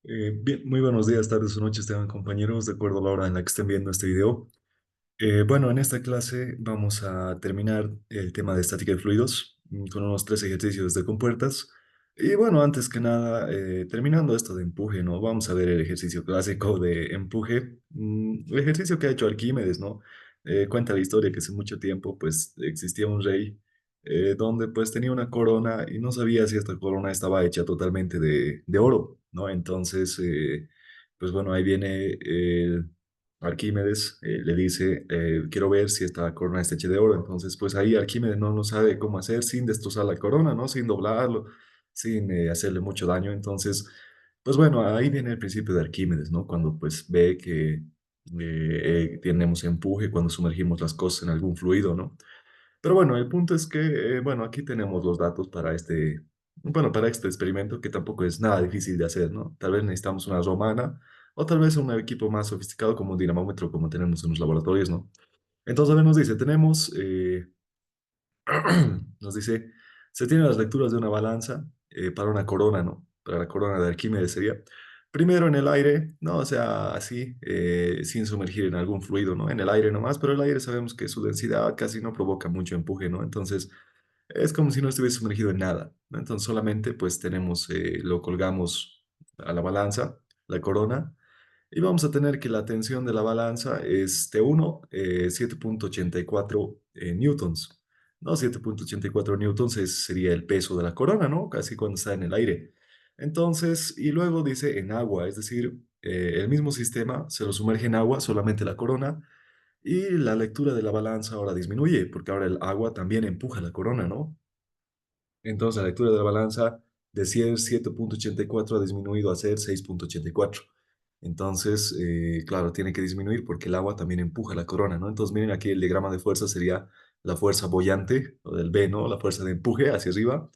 Bien, muy buenos días, tardes o noches, tengan compañeros, de acuerdo a la hora en la que estén viendo este video. Bueno, en esta clase vamos a terminar el tema de estática de fluidos con unos tres ejercicios de compuertas. Y bueno, antes que nada, terminando esto de empuje, ¿no? Vamos a ver el ejercicio clásico de empuje, el ejercicio que ha hecho Arquímedes, ¿no? Cuenta la historia que hace mucho tiempo, pues, existía un rey donde, pues, tenía una corona y no sabía si esta corona estaba hecha totalmente de oro, ¿no? Entonces, pues, bueno, ahí viene Arquímedes le dice, quiero ver si esta corona está hecha de oro. Entonces, pues ahí Arquímedes no sabe cómo hacer sin destrozar la corona, ¿no? Sin doblarlo, sin hacerle mucho daño. Entonces, pues bueno, ahí viene el principio de Arquímedes, ¿no? Cuando pues ve que tenemos empuje cuando sumergimos las cosas en algún fluido, ¿no? Pero bueno, el punto es que, bueno, aquí tenemos los datos para bueno, para este experimento que tampoco es nada difícil de hacer, ¿no? Tal vez necesitamos una romana o tal vez un equipo más sofisticado como un dinamómetro como tenemos en los laboratorios, ¿no? Entonces, a ver, nos dice, nos dice, se tienen las lecturas de una balanza para una corona, ¿no? Para la corona de Arquímedes sería. Primero en el aire, ¿no? O sea, así, sin sumergir en algún fluido, ¿no? En el aire nomás, pero el aire sabemos que su densidad casi no provoca mucho empuje, ¿no? Entonces, es como si no estuviese sumergido en nada, ¿no? Entonces, solamente, pues, lo colgamos a la balanza, la corona, y vamos a tener que la tensión de la balanza es T1, 7,84 newtons. ¿No? 7,84 newtons sería el peso de la corona, ¿no? Casi cuando está en el aire. Entonces, y luego dice en agua, es decir, el mismo sistema se lo sumerge en agua, solamente la corona, y la lectura de la balanza ahora disminuye, porque ahora el agua también empuja la corona, ¿no? Entonces, la lectura de la balanza de ser 7,84 ha disminuido a ser 6,84. Entonces, claro, tiene que disminuir porque el agua también empuja la corona, ¿no? Entonces, miren aquí el diagrama de fuerza sería la fuerza boyante, o del B, ¿no? La fuerza de empuje hacia arriba,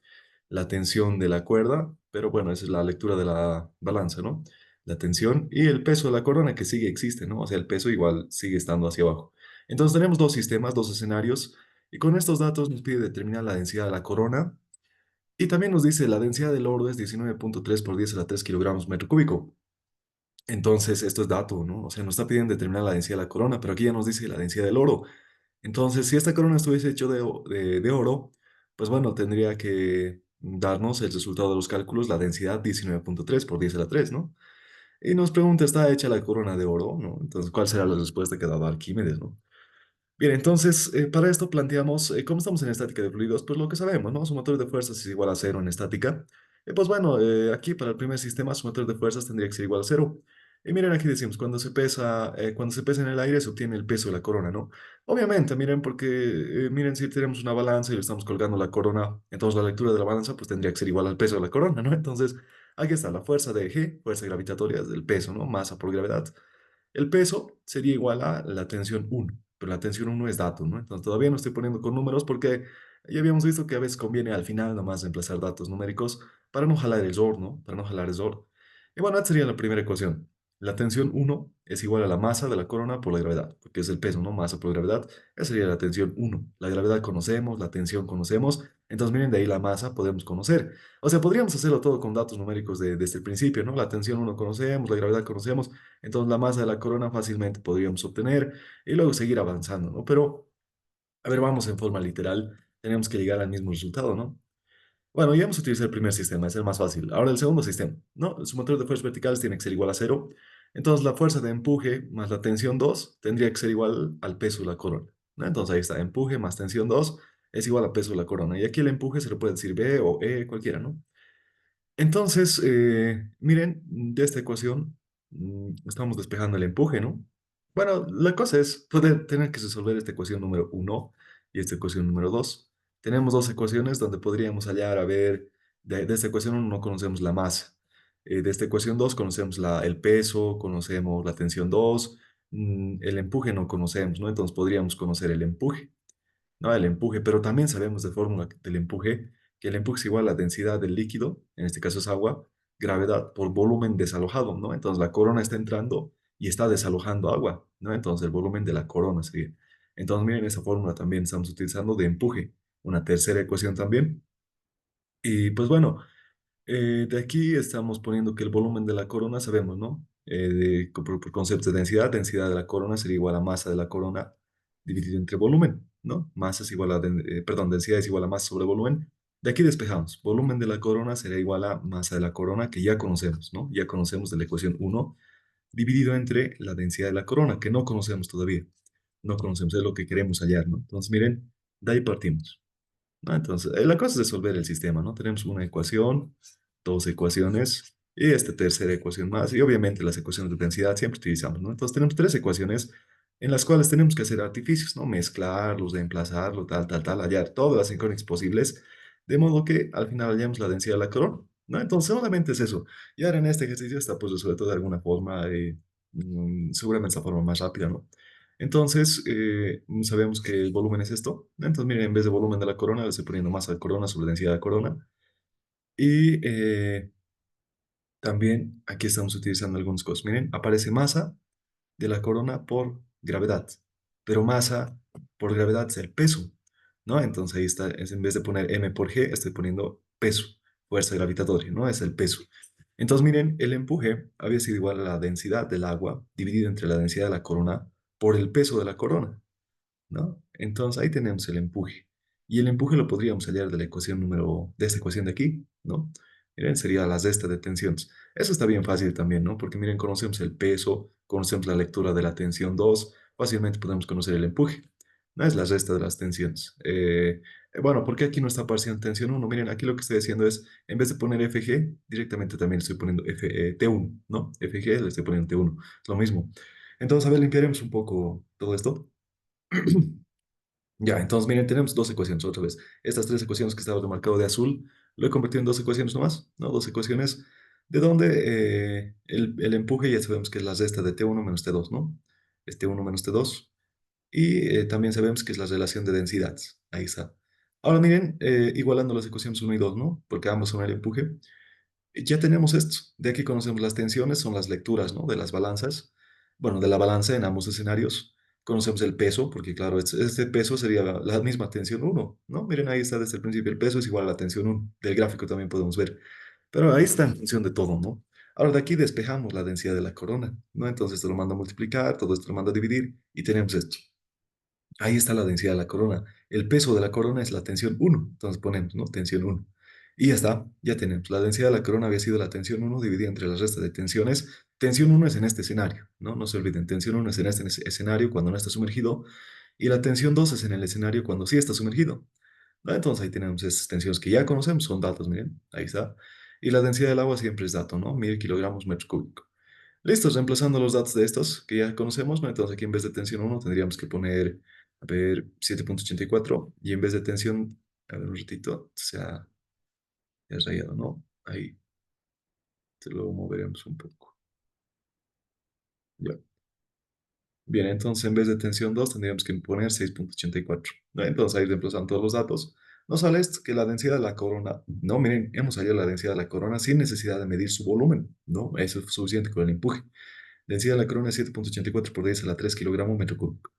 la tensión de la cuerda, pero bueno, esa es la lectura de la balanza, ¿no? La tensión y el peso de la corona que sigue existe, ¿no? O sea, el peso igual sigue estando hacia abajo. Entonces, tenemos dos sistemas, dos escenarios, y con estos datos nos pide determinar la densidad de la corona y también nos dice la densidad del oro es 19,3 por 10 a la 3 kilogramos metro cúbico. Entonces, esto es dato, ¿no? O sea, nos está pidiendo determinar la densidad de la corona, pero aquí ya nos dice la densidad del oro. Entonces, si esta corona estuviese hecho de oro, pues bueno, tendría que darnos el resultado de los cálculos, la densidad 19,3 por 10 a la 3, ¿no? Y nos pregunta, ¿está hecha la corona de oro? ¿No? Entonces, ¿cuál será la respuesta que ha dado Arquímedes, ¿no? Bien, entonces, para esto planteamos, ¿cómo estamos en estática de fluidos? Pues lo que sabemos, ¿no? Su motor de fuerzas es igual a cero en estática. Pues bueno, aquí para el primer sistema, su motor de fuerzas tendría que ser igual a cero. Y miren, aquí decimos, cuando se pesa en el aire, se obtiene el peso de la corona, ¿no? Obviamente, miren, porque, miren, si tenemos una balanza y le estamos colgando la corona, entonces la lectura de la balanza, pues tendría que ser igual al peso de la corona, ¿no? Entonces, aquí está la fuerza de G, fuerza gravitatoria del peso, ¿no? Masa por gravedad. El peso sería igual a la tensión uno, pero la tensión uno es dato, ¿no? Entonces todavía no estoy poniendo con números porque ya habíamos visto que a veces conviene al final nomás reemplazar datos numéricos para no jalar el ROR, ¿no? Para no jalar el ROR. Y bueno, esta sería la primera ecuación. La tensión uno es igual a la masa de la corona por la gravedad, porque es el peso, ¿no? Masa por gravedad. Esa sería la tensión uno. La gravedad conocemos, la tensión conocemos. Entonces, miren, de ahí la masa podemos conocer. O sea, podríamos hacerlo todo con datos numéricos desde el principio, ¿no? La tensión uno conocemos, la gravedad conocemos. Entonces la masa de la corona fácilmente podríamos obtener y luego seguir avanzando, ¿no? Pero, a ver, vamos en forma literal, tenemos que llegar al mismo resultado, ¿no? Bueno, ya vamos a utilizar el primer sistema, es el más fácil. Ahora el segundo sistema, ¿no? Su motor de fuerzas verticales tiene que ser igual a cero. Entonces la fuerza de empuje más la tensión 2 tendría que ser igual al peso de la corona, ¿no? Entonces ahí está, empuje más tensión 2 es igual a peso de la corona. Y aquí el empuje se le puede decir B o E, cualquiera, ¿no? Entonces, miren, de esta ecuación estamos despejando el empuje, ¿no? Bueno, la cosa es poder tener que resolver esta ecuación número uno y esta ecuación número 2. Tenemos dos ecuaciones donde podríamos hallar, a ver, de esta ecuación 1 no conocemos la masa. De esta ecuación 2 conocemos el peso, conocemos la tensión 2, el empuje no conocemos, ¿no? Entonces podríamos conocer el empuje. ¿No? El empuje, pero también sabemos de fórmula del empuje que el empuje es igual a la densidad del líquido, en este caso es agua, gravedad por volumen desalojado, ¿no? Entonces la corona está entrando y está desalojando agua, ¿no? Entonces el volumen de la corona sería. Entonces miren esa fórmula también estamos utilizando de empuje, una tercera ecuación también. Y pues bueno, De aquí estamos poniendo que el volumen de la corona, sabemos, ¿no? Por concepto de densidad, densidad de la corona sería igual a masa de la corona dividido entre volumen, ¿no? Masa es igual a, perdón, densidad es igual a masa sobre volumen. De aquí despejamos. Volumen de la corona será igual a masa de la corona, que ya conocemos, ¿no? Ya conocemos de la ecuación uno dividido entre la densidad de la corona, que no conocemos todavía. No conocemos, es lo que queremos hallar, ¿no? Entonces, miren, de ahí partimos. ¿No? Entonces, la cosa es resolver el sistema, ¿no? Tenemos una ecuación, dos ecuaciones y esta tercera ecuación más. Y obviamente las ecuaciones de densidad siempre utilizamos, ¿no? Entonces tenemos tres ecuaciones en las cuales tenemos que hacer artificios, ¿no? Mezclarlos, reemplazarlos, hallar todas las incógnitas posibles, de modo que al final hallemos la densidad de la corona, ¿no? Entonces solamente es eso. Y ahora en este ejercicio está pues resuelto de alguna forma, seguramente esta forma más rápida, ¿no? Entonces, sabemos que el volumen es esto. Entonces, miren, en vez de volumen de la corona, le estoy poniendo masa de corona sobre densidad de corona. Y también aquí estamos utilizando algunas cosas. Miren, aparece masa de la corona por gravedad, pero masa por gravedad es el peso, ¿no? Entonces ahí está, en vez de poner m por g, estoy poniendo peso, fuerza gravitatoria, ¿no? Es el peso. Entonces, miren, el empuje había sido igual a la densidad del agua dividido entre la densidad de la corona por el peso de la corona. ¿No? Entonces ahí tenemos el empuje. Y el empuje lo podríamos hallar de la ecuación número, de esta ecuación de aquí, ¿no? Miren, sería la cesta de tensiones. Eso está bien fácil también, ¿no? Porque miren, conocemos el peso, conocemos la lectura de la tensión 2 fácilmente podemos conocer el empuje. No es la resta de las tensiones. Bueno, ¿por qué aquí no está apareciendo tensión uno? Miren, aquí lo que estoy haciendo es, en vez de poner FG, directamente también le estoy poniendo T1, ¿no? FG le estoy poniendo T1. Es lo mismo. Entonces, a ver, limpiaremos un poco todo esto. Ya, entonces miren, tenemos dos ecuaciones otra vez. Estas tres ecuaciones que estaba remarcado de azul, lo he convertido en dos ecuaciones nomás, ¿no? Dos ecuaciones de donde el empuje ya sabemos que es la resta de T1 menos T2, ¿no? Es T1 menos T2. Y también sabemos que es la relación de densidades. Ahí está. Ahora miren, igualando las ecuaciones uno y 2, ¿no? Porque ambos son el empuje. Ya tenemos esto. De aquí conocemos las tensiones, son las lecturas, ¿no? De las balanzas. Bueno, de la balanza en ambos escenarios. Conocemos el peso, porque claro, este peso sería la misma tensión uno, ¿no? Miren, ahí está desde el principio. El peso es igual a la tensión uno. Del gráfico también podemos ver. Pero ahí está en función de todo, ¿no? Ahora de aquí despejamos la densidad de la corona, ¿no? Entonces esto lo mando a multiplicar, todo esto lo mando a dividir y tenemos esto. Ahí está la densidad de la corona. El peso de la corona es la tensión uno. Entonces ponemos, ¿no? Tensión uno. Y ya está, ya tenemos. La densidad de la corona había sido la tensión uno dividida entre las restas de tensiones. Tensión uno es en este escenario, ¿no? No se olviden, tensión uno es en este escenario cuando no está sumergido y la tensión 2 es en el escenario cuando sí está sumergido, ¿no? Entonces ahí tenemos esas tensiones que ya conocemos, son datos, miren, ahí está. Y la densidad del agua siempre es dato, ¿no? 1000 kilogramos metro cúbico. Listo, reemplazando los datos de estos que ya conocemos, ¿no? Entonces aquí en vez de tensión uno tendríamos que poner, a ver, 7,84 y en vez de tensión, a ver un ratito, se ha rayado, ¿no? Ahí te lo moveremos un poco. Ya. Bien, entonces en vez de tensión 2 tendríamos que poner 6,84. ¿No? Entonces ahí reemplazando todos los datos. Nos sale esto, que la densidad de la corona, no, miren, hemos hallado la densidad de la corona sin necesidad de medir su volumen, ¿no? Eso es suficiente con el empuje. Densidad de la corona es 7,84 por 10 a la 3 kilogramos metro cúbico.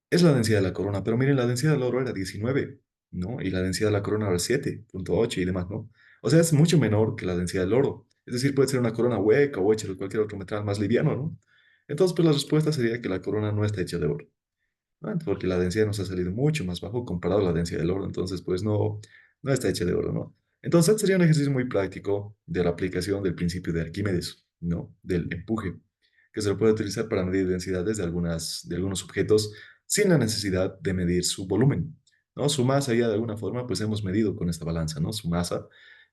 Es la densidad de la corona, pero miren, la densidad del oro era 19, ¿no? Y la densidad de la corona era 7,8 y demás, ¿no? O sea, es mucho menor que la densidad del oro. Es decir, puede ser una corona hueca o hecha de cualquier otro metal más liviano, ¿no? Entonces, pues la respuesta sería que la corona no está hecha de oro, ¿no? Porque la densidad nos ha salido mucho más bajo comparado a la densidad del oro, entonces, pues no, no está hecha de oro, ¿no? Entonces, sería un ejercicio muy práctico de la aplicación del principio de Arquímedes, ¿no? Del empuje que se lo puede utilizar para medir densidades de algunos objetos sin la necesidad de medir su volumen, ¿no? Su masa ya de alguna forma, pues hemos medido con esta balanza, ¿no? Su masa,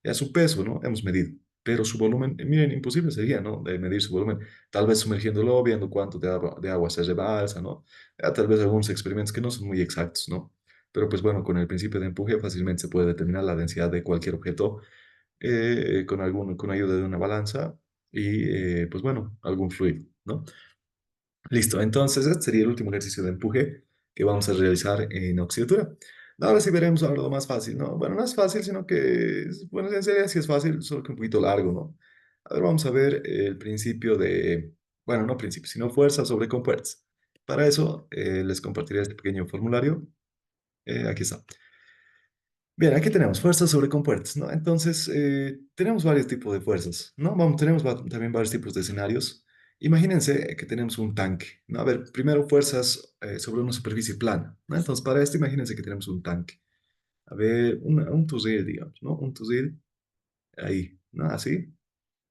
ya su peso, ¿no? Hemos medido. Pero su volumen, miren, imposible sería, ¿no? De medir su volumen. Tal vez sumergiéndolo, viendo cuánto de agua se rebalsa, ¿no? Ya, tal vez algunos experimentos que no son muy exactos, ¿no? Pero pues bueno, con el principio de empuje fácilmente se puede determinar la densidad de cualquier objeto con ayuda de una balanza y, pues bueno, algún fluido, ¿no? Listo, entonces este sería el último ejercicio de empuje que vamos a realizar en oxidatura. Ahora sí veremos ahora lo más fácil, ¿no? Bueno, no es fácil, sino que, bueno, en serio sí es fácil, solo que un poquito largo, ¿no? A ver, vamos a ver el principio de, bueno, no principio, sino fuerza sobre compuertas. Para eso les compartiré este pequeño formulario. Aquí está. Bien, aquí tenemos fuerzas sobre compuertas, ¿no? Entonces, tenemos varios tipos de fuerzas, ¿no? Tenemos también varios tipos de escenarios. Imagínense que tenemos un tanque, ¿no? A ver, primero fuerzas sobre una superficie plana, ¿no? Entonces, para esto, imagínense que tenemos un tanque. A ver, un tusil, digamos, ¿no? Un tusil ahí, ¿no? Así.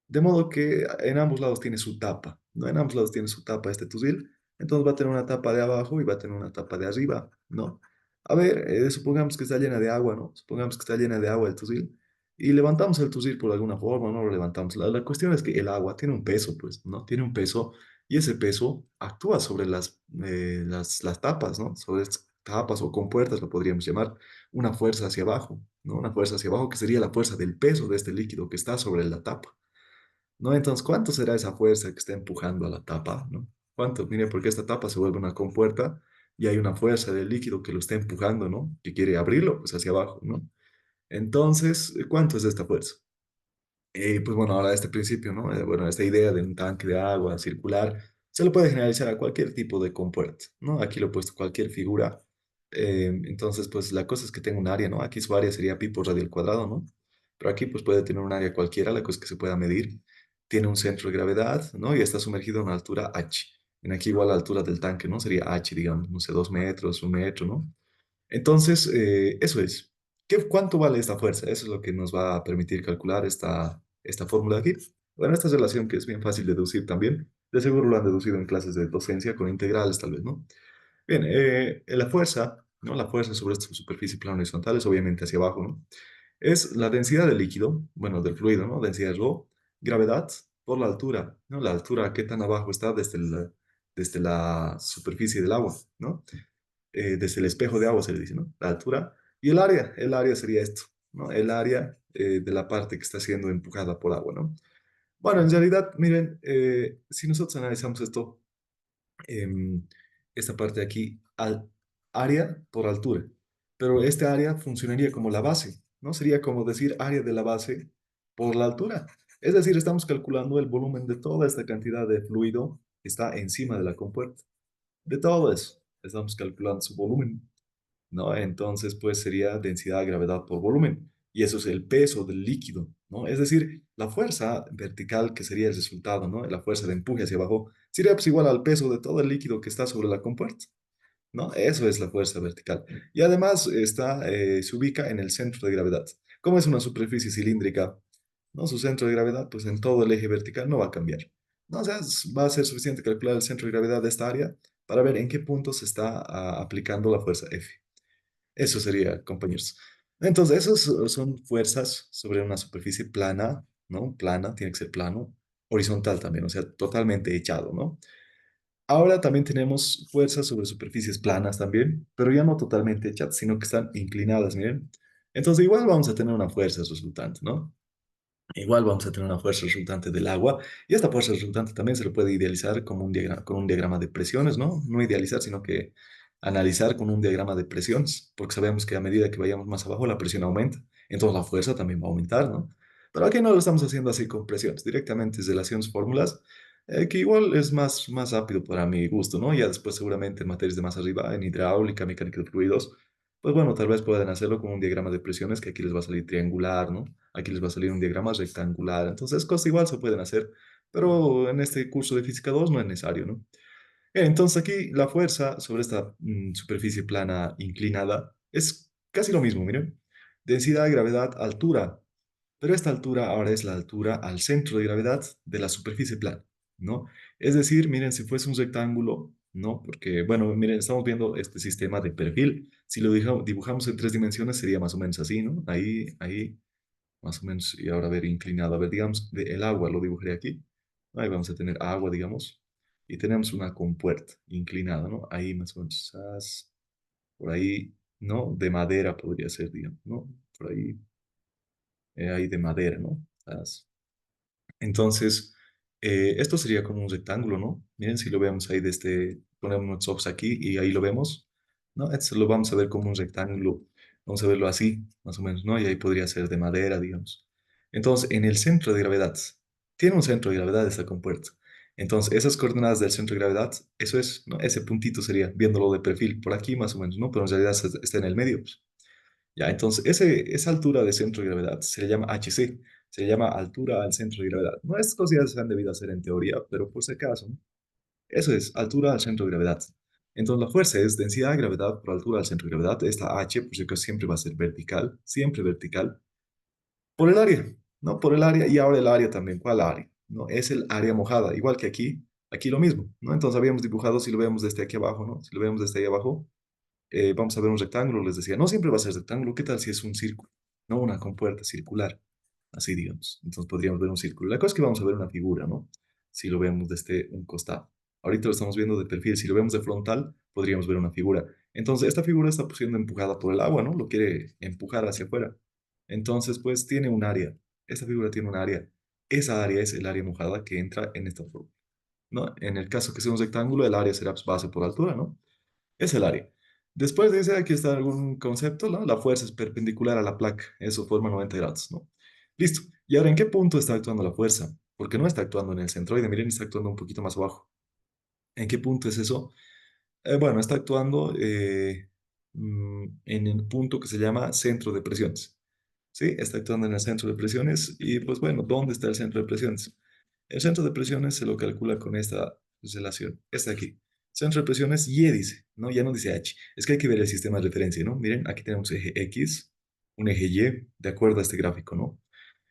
De modo que en ambos lados tiene su tapa, ¿no? En ambos lados tiene su tapa este fusil. Entonces va a tener una tapa de abajo y va a tener una tapa de arriba, ¿no? A ver, supongamos que está llena de agua, ¿no? Supongamos que está llena de agua el fusil y levantamos el fusil por alguna forma, no lo levantamos. La cuestión es que el agua tiene un peso, pues, ¿no? Tiene un peso y ese peso actúa sobre las tapas, ¿no? Sobre estas tapas o compuertas, lo podríamos llamar, una fuerza hacia abajo, ¿no? Una fuerza hacia abajo que sería la fuerza del peso de este líquido que está sobre la tapa. ¿No? Entonces, ¿cuánto será esa fuerza que está empujando a la tapa? ¿No? ¿Cuánto? Mire, porque esta tapa se vuelve una compuerta y hay una fuerza del líquido que lo está empujando, ¿no? Que quiere abrirlo, pues hacia abajo, ¿no? Entonces, ¿cuánto es esta fuerza? Pues bueno, ahora este principio, ¿no? Bueno, esta idea de un tanque de agua circular se lo puede generalizar a cualquier tipo de compuerta, ¿no? Aquí lo he puesto cualquier figura. Entonces, pues la cosa es que tenga un área, ¿no? Aquí su área sería pi por radio al cuadrado, ¿no? Pero aquí pues puede tener un área cualquiera, la cosa es que se pueda medir. Tiene un centro de gravedad, ¿no? Y está sumergido a una altura h. En aquí igual la altura del tanque, ¿no? Sería h, digamos, no sé, 2 metros, 1 metro, ¿no? Entonces, eso es. ¿Cuánto vale esta fuerza? Eso es lo que nos va a permitir calcular esta fórmula de aquí. Bueno, esta relación que es bien fácil de deducir también. De seguro lo han deducido en clases de docencia con integrales, tal vez, ¿no? Bien, la fuerza, ¿no? La fuerza sobre esta superficie plana horizontal es obviamente hacia abajo, ¿no? Es la densidad del líquido, bueno, del fluido, ¿no? Densidad rho, gravedad por la altura, ¿no? La altura, qué tan abajo está desde la superficie del agua, ¿no? Desde el espejo de agua se le dice, ¿no? La altura. Y el área sería esto, ¿no? El área de la parte que está siendo empujada por agua, ¿no? Bueno, en realidad, miren, si nosotros analizamos esto, em, esta parte de aquí, área por altura, pero este área funcionaría como la base, ¿no? Sería como decir área de la base por la altura. Es decir, estamos calculando el volumen de toda esta cantidad de fluido que está encima de la compuerta. De todo eso, estamos calculando su volumen. ¿No? Entonces, pues sería densidad gravedad por volumen. Y eso es el peso del líquido, ¿no? Es decir, la fuerza vertical que sería el resultado, ¿no? La fuerza de empuje hacia abajo sería pues igual al peso de todo el líquido que está sobre la compuerta, ¿no? Eso es la fuerza vertical. Y además se ubica en el centro de gravedad. Como es una superficie cilíndrica, ¿no? Su centro de gravedad, pues en todo el eje vertical no va a cambiar. ¿No? O sea, va a ser suficiente calcular el centro de gravedad de esta área para ver en qué punto se está aplicando la fuerza F. Eso sería, compañeros. Entonces, esas son fuerzas sobre una superficie plana, ¿no? Plana, tiene que ser plano, horizontal también, o sea, totalmente echado, ¿no? Ahora también tenemos fuerzas sobre superficies planas también, pero ya no totalmente echadas, sino que están inclinadas, miren. Entonces, igual vamos a tener una fuerza resultante, ¿no? Igual vamos a tener una fuerza resultante del agua y esta fuerza resultante también se lo puede idealizar como un diagrama, con un diagrama de presiones, ¿no? No idealizar, sino que analizar con un diagrama de presiones, porque sabemos que a medida que vayamos más abajo la presión aumenta, entonces la fuerza también va a aumentar, ¿no? Pero aquí no lo estamos haciendo así con presiones, directamente desde las fórmulas, que igual es más rápido para mi gusto, ¿no? Ya después seguramente en materias de más arriba, en hidráulica, mecánica de fluidos, pues bueno, tal vez puedan hacerlo con un diagrama de presiones que aquí les va a salir triangular, ¿no? Aquí les va a salir un diagrama rectangular. Entonces, cosas igual se pueden hacer, pero en este curso de física 2 no es necesario, ¿no? Entonces, aquí la fuerza sobre esta superficie plana inclinada es casi lo mismo, miren. Densidad, gravedad, altura. Pero esta altura ahora es la altura al centro de gravedad de la superficie plana, ¿no? Es decir, miren, si fuese un rectángulo, ¿no? Porque, bueno, miren, estamos viendo este sistema de perfil. Si lo dibujamos en 3 dimensiones sería más o menos así, ¿no? Ahí, más o menos, y ahora a ver, inclinado. A ver, digamos, el agua lo dibujaré aquí. Ahí vamos a tener agua, digamos, y tenemos una compuerta inclinada, ¿no? Ahí más o menos, por ahí, ¿no? De madera podría ser, digamos, ¿no? Por ahí de madera, ¿no? Entonces, esto sería como un rectángulo, ¿no? Miren si lo vemos ahí desde, ponemos nuestros ojos aquí y ahí lo vemos, ¿no? Esto lo vamos a ver como un rectángulo, vamos a verlo así, más o menos, ¿no? Y ahí podría ser de madera, digamos. Entonces, en el centro de gravedad, tiene un centro de gravedad esta compuerta. Entonces, esas coordenadas del centro de gravedad, eso es, ¿no? Ese puntito sería, viéndolo de perfil, por aquí más o menos, ¿no? Pero en realidad está en el medio, pues. Ya, entonces, esa altura de centro de gravedad se le llama HC, se le llama altura al centro de gravedad. No es cosas que se han debido hacer en teoría, pero por si acaso, ¿no? Eso es altura al centro de gravedad. Entonces, la fuerza es densidad de gravedad por altura al centro de gravedad. Esta H, por si acaso, siempre va a ser vertical, siempre vertical, por el área, ¿no? Por el área y ahora el área también. ¿Cuál área? ¿No? Es el área mojada, igual que aquí lo mismo, ¿no? Entonces, habíamos dibujado, si lo vemos desde aquí abajo, ¿no? Si lo vemos desde ahí abajo vamos a ver un rectángulo, les decía, no siempre va a ser rectángulo, ¿qué tal si es un círculo? No una compuerta circular, así digamos. Entonces podríamos ver un círculo. La cosa es que vamos a ver una figura, ¿no? Si lo vemos desde un costado. Ahorita lo estamos viendo de perfil, si lo vemos de frontal, podríamos ver una figura. Entonces esta figura está siendo empujada por el agua, ¿no? Lo quiere empujar hacia afuera. Entonces, pues tiene un área. Esta figura tiene un área. Esa área es el área mojada que entra en esta forma, ¿no? En el caso que sea un rectángulo, el área será pues, base por altura, ¿no? Es el área. Después de ese, aquí está algún concepto, ¿no? La fuerza es perpendicular a la placa, eso forma 90 grados, ¿no? Listo. ¿Y ahora en qué punto está actuando la fuerza? Porque no está actuando en el centroide, miren, está actuando un poquito más abajo. ¿En qué punto es eso? Bueno, está actuando en el punto que se llama centro de presiones. ¿Sí? Está actuando en el centro de presiones y pues bueno, ¿dónde está el centro de presiones? El centro de presiones se lo calcula con esta relación, esta de aquí. Centro de presiones Y dice, ¿no? Ya no dice H. Es que hay que ver el sistema de referencia, ¿no? Miren, aquí tenemos eje X, un eje Y, de acuerdo a este gráfico, ¿no?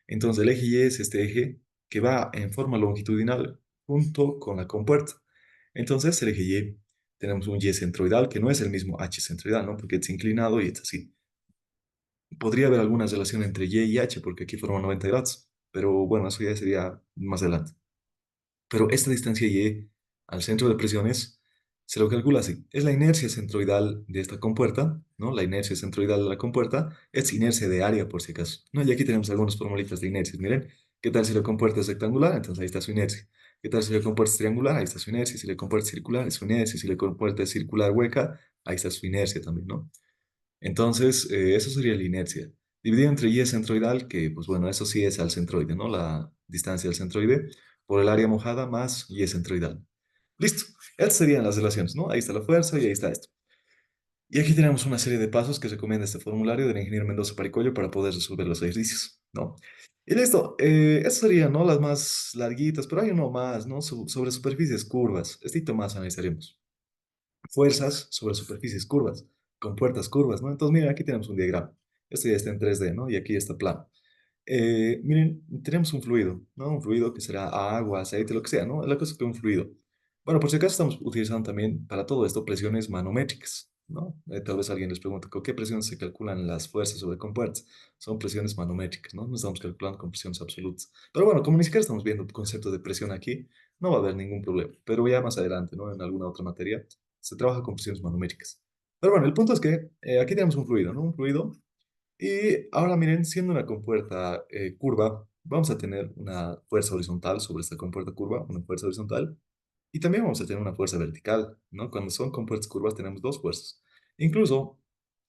Entonces el eje Y es este eje que va en forma longitudinal junto con la compuerta. Entonces el eje Y, tenemos un Y centroidal que no es el mismo H centroidal, ¿no? Porque es inclinado y es así. Podría haber alguna relación entre Y y H, porque aquí forman 90 grados, pero bueno, eso ya sería más adelante. Pero esta distancia Y al centro de presiones se lo calcula así. Es la inercia centroidal de esta compuerta, ¿no? La inercia centroidal de la compuerta es inercia de área, por si acaso, ¿no? Y aquí tenemos algunas formulitas de inercias. Miren, ¿qué tal si la compuerta es rectangular? Entonces ahí está su inercia. ¿Qué tal si la compuerta es triangular? Ahí está su inercia. Si la compuerta es circular, es su inercia. Si la compuerta es circular hueca, ahí está su inercia también, ¿no? Entonces, eso sería la inercia. Dividido entre y centroidal, que pues bueno, eso sí es al centroide, ¿no? La distancia al centroide por el área mojada más y centroidal. Listo. Estas serían las relaciones, ¿no? Ahí está la fuerza y ahí está esto. Y aquí tenemos una serie de pasos que recomienda este formulario del ingeniero Mendoza Paricollo para poder resolver los ejercicios, ¿no? Y listo. Esas serían, ¿no? Las más larguitas, pero hay uno más, ¿no? Sobre superficies curvas. Estito más analizaremos fuerzas sobre superficies curvas, con puertas curvas, ¿no? Entonces, miren, aquí tenemos un diagrama. Esto ya está en 3D, ¿no? Y aquí está plano. Miren, tenemos un fluido, ¿no? Un fluido que será agua, aceite, lo que sea, ¿no? La cosa es que un fluido. Bueno, por si acaso estamos utilizando también para todo esto presiones manométricas, ¿no? Tal vez alguien les pregunte, ¿con qué presiones se calculan las fuerzas sobre compuertas? Son presiones manométricas, ¿no? No estamos calculando con presiones absolutas. Pero bueno, como ni siquiera estamos viendo el concepto de presión aquí, no va a haber ningún problema. Pero ya más adelante, ¿no? En alguna otra materia, se trabaja con presiones manométricas. Pero bueno, el punto es que aquí tenemos un fluido, ¿no? Un fluido y ahora miren, siendo una compuerta curva, vamos a tener una fuerza horizontal sobre esta compuerta curva, una fuerza horizontal, y también vamos a tener una fuerza vertical, ¿no? Cuando son compuertas curvas tenemos dos fuerzas. Incluso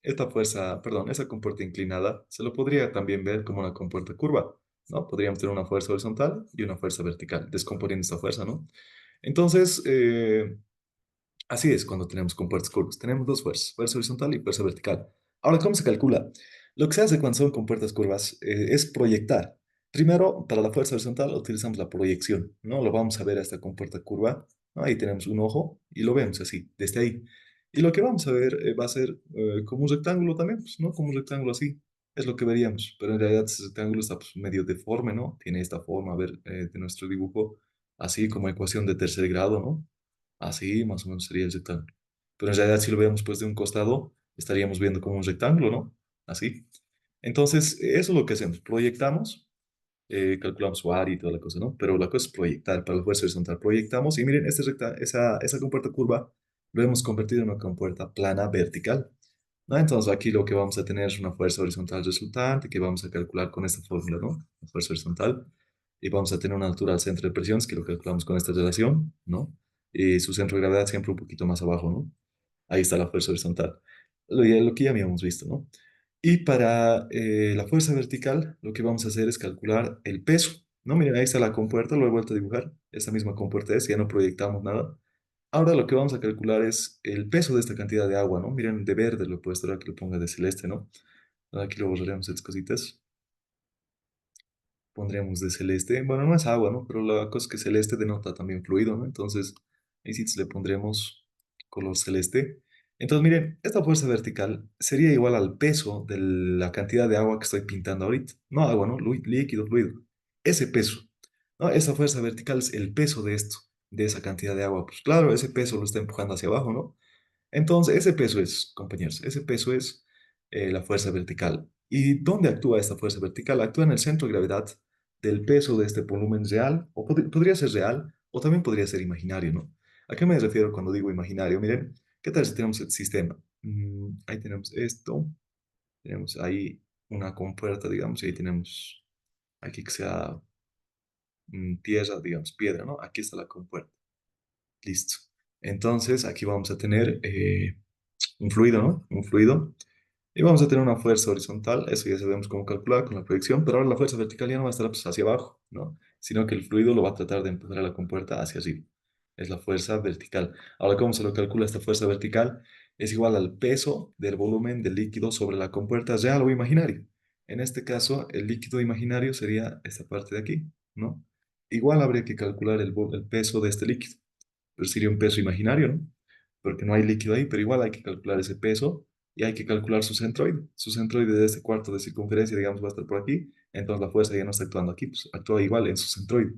esta fuerza, perdón, esa compuerta inclinada se lo podría también ver como una compuerta curva, ¿no? Podríamos tener una fuerza horizontal y una fuerza vertical, descomponiendo esta fuerza, ¿no? Entonces, así es cuando tenemos compuertas curvas. Tenemos dos fuerzas, fuerza horizontal y fuerza vertical. Ahora, ¿cómo se calcula? Lo que se hace cuando son compuertas curvas es proyectar. Primero, para la fuerza horizontal utilizamos la proyección, ¿no? Lo vamos a ver a esta compuerta curva, ¿no? Ahí tenemos un ojo y lo vemos así, desde ahí. Y lo que vamos a ver va a ser como un rectángulo también, pues, ¿no? Como un rectángulo así. Es lo que veríamos, pero en realidad ese rectángulo está pues, medio deforme, ¿no? Tiene esta forma, a ver, de nuestro dibujo, así como ecuación de tercer grado, ¿no? Así más o menos sería el rectángulo. Pero en realidad si lo vemos pues de un costado, estaríamos viendo como un rectángulo, ¿no? Así. Entonces, eso es lo que hacemos. Proyectamos, calculamos su área y toda la cosa, ¿no? Pero la cosa es proyectar para la fuerza horizontal. Proyectamos y miren, esa compuerta curva lo hemos convertido en una compuerta plana vertical, ¿no? Entonces aquí lo que vamos a tener es una fuerza horizontal resultante que vamos a calcular con esta fórmula, ¿no? La fuerza horizontal. Y vamos a tener una altura al centro de presiones que lo calculamos con esta relación, ¿no? Y su centro de gravedad siempre un poquito más abajo, ¿no? Ahí está la fuerza horizontal. Lo que ya habíamos visto, ¿no? Y para la fuerza vertical, lo que vamos a hacer es calcular el peso, ¿no? Miren, ahí está la compuerta, lo he vuelto a dibujar. Esa misma compuerta es, ya no proyectamos nada. Ahora lo que vamos a calcular es el peso de esta cantidad de agua, ¿no? Miren, de verde lo he puesto, ahora que lo ponga de celeste, ¿no? Aquí lo borraremos estas cositas. Pondríamos de celeste. Bueno, no es agua, ¿no? Pero la cosa es que celeste denota también fluido, ¿no? Entonces, ahí sí le pondremos color celeste. Entonces, miren, esta fuerza vertical sería igual al peso de la cantidad de agua que estoy pintando ahorita. No agua, ¿no? Líquido, fluido. Ese peso, ¿no? Esa fuerza vertical es el peso de esto, de esa cantidad de agua. Pues claro, ese peso lo está empujando hacia abajo, ¿no? Entonces, ese peso es, compañeros, ese peso es la fuerza vertical. ¿Y dónde actúa esta fuerza vertical? Actúa en el centro de gravedad del peso de este volumen real, o podría ser real, o también podría ser imaginario, ¿no? ¿A qué me refiero cuando digo imaginario? Miren, ¿qué tal si tenemos el sistema? Ahí tenemos esto, tenemos ahí una compuerta, digamos, y ahí tenemos, aquí que sea tierra, digamos, piedra, ¿no? Aquí está la compuerta. Listo. Entonces, aquí vamos a tener un fluido, ¿no? Un fluido. Y vamos a tener una fuerza horizontal, eso ya sabemos cómo calcular con la proyección, pero ahora la fuerza vertical ya no va a estar pues, hacia abajo, ¿no? Sino que el fluido lo va a tratar de empujar a la compuerta hacia arriba. Es la fuerza vertical. Ahora, ¿cómo se lo calcula esta fuerza vertical? Es igual al peso del volumen del líquido sobre la compuerta real o imaginario. En este caso, el líquido imaginario sería esta parte de aquí, ¿no? Igual habría que calcular el peso de este líquido, pero sería un peso imaginario, ¿no? Porque no hay líquido ahí, pero igual hay que calcular ese peso y hay que calcular su centroide. Su centroide de este cuarto de circunferencia, digamos, va a estar por aquí, entonces la fuerza ya no está actuando aquí, pues actúa igual en su centroide.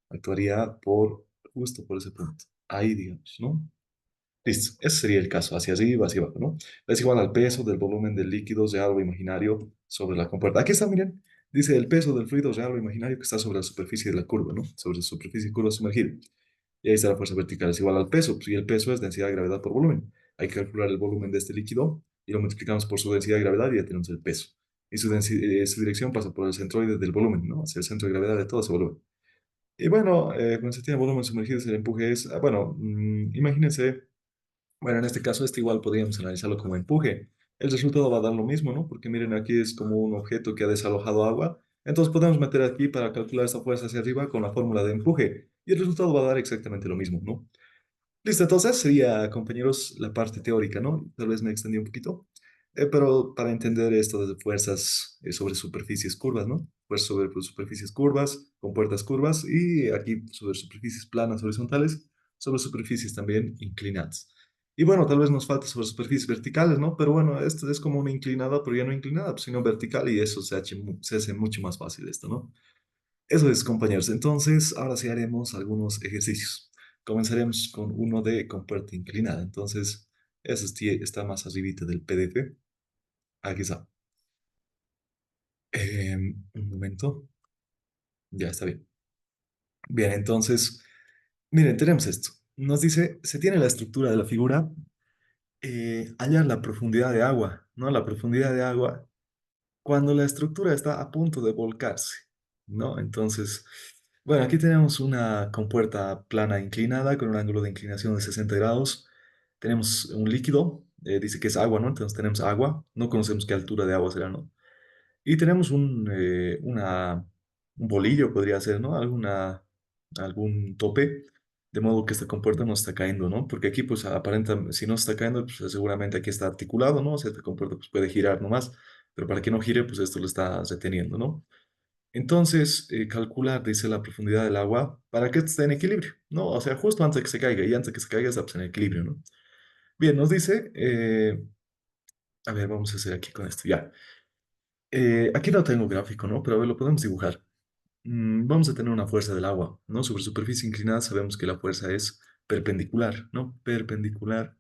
Actuaría por, justo por ese punto. Ahí, digamos, ¿no? Listo, ese sería el caso, hacia arriba, hacia abajo, ¿no? Es igual al peso del volumen del líquido real o imaginario sobre la compuerta. Aquí está, miren, dice el peso del fluido real o imaginario que está sobre la superficie de la curva, ¿no? Sobre la superficie curva sumergida. Y ahí está la fuerza vertical, es igual al peso, pues, y el peso es densidad de gravedad por volumen. Hay que calcular el volumen de este líquido y lo multiplicamos por su densidad de gravedad y ya tenemos el peso. Y su dirección pasa por el centroide del volumen, ¿no? Hacia el centro de gravedad de todo ese volumen. Y bueno, cuando se tiene volumen sumergido, el empuje es, bueno, imagínense, bueno, en este caso, este igual podríamos analizarlo como empuje. El resultado va a dar lo mismo, ¿no? Porque miren, aquí es como un objeto que ha desalojado agua. Entonces podemos meter aquí para calcular esta fuerza hacia arriba con la fórmula de empuje. Y el resultado va a dar exactamente lo mismo, ¿no? Listo, entonces sería, compañeros, la parte teórica, ¿no? Tal vez me extendí un poquito, pero para entender esto de fuerzas sobre superficies curvas, ¿no? Pues sobre pues, superficies curvas, con puertas curvas, y aquí sobre superficies planas horizontales, sobre superficies también inclinadas. Y bueno, tal vez nos falta sobre superficies verticales, ¿no? Pero bueno, esto es como una inclinada, pero ya no inclinada, pues, sino vertical, y eso se hace mucho más fácil esto, ¿no? Eso es, compañeros. Entonces, ahora sí haremos algunos ejercicios. Comenzaremos con uno de compuerta inclinada. Entonces, eso está más arribita del PDF. Aquí está. Un momento. Ya está bien. Bien, entonces, miren, tenemos esto. Nos dice, se tiene la estructura de la figura, hallar la profundidad de agua, ¿no? La profundidad de agua cuando la estructura está a punto de volcarse, ¿no? Entonces, bueno, aquí tenemos una compuerta plana inclinada con un ángulo de inclinación de 60 grados. Tenemos un líquido, dice que es agua, ¿no? Entonces tenemos agua, no conocemos qué altura de agua será, ¿no? Y tenemos un bolillo, podría ser, ¿no? Algún tope, de modo que esta compuerta no está cayendo, ¿no? Porque aquí, pues, aparenta, si no está cayendo, pues seguramente aquí está articulado, ¿no? O sea, esta compuerta pues, puede girar nomás, pero para que no gire, pues esto lo está reteniendo, ¿no? Entonces, calcular, dice, la profundidad del agua para que esté en equilibrio, ¿no? O sea, justo antes de que se caiga, y antes de que se caiga está pues, en equilibrio, ¿no? Bien, nos dice, a ver, vamos a hacer aquí con esto, ya. Aquí no tengo gráfico, ¿no? Pero a ver, lo podemos dibujar. Vamos a tener una fuerza del agua, ¿no? Sobre superficie inclinada sabemos que la fuerza es perpendicular, ¿no? Perpendicular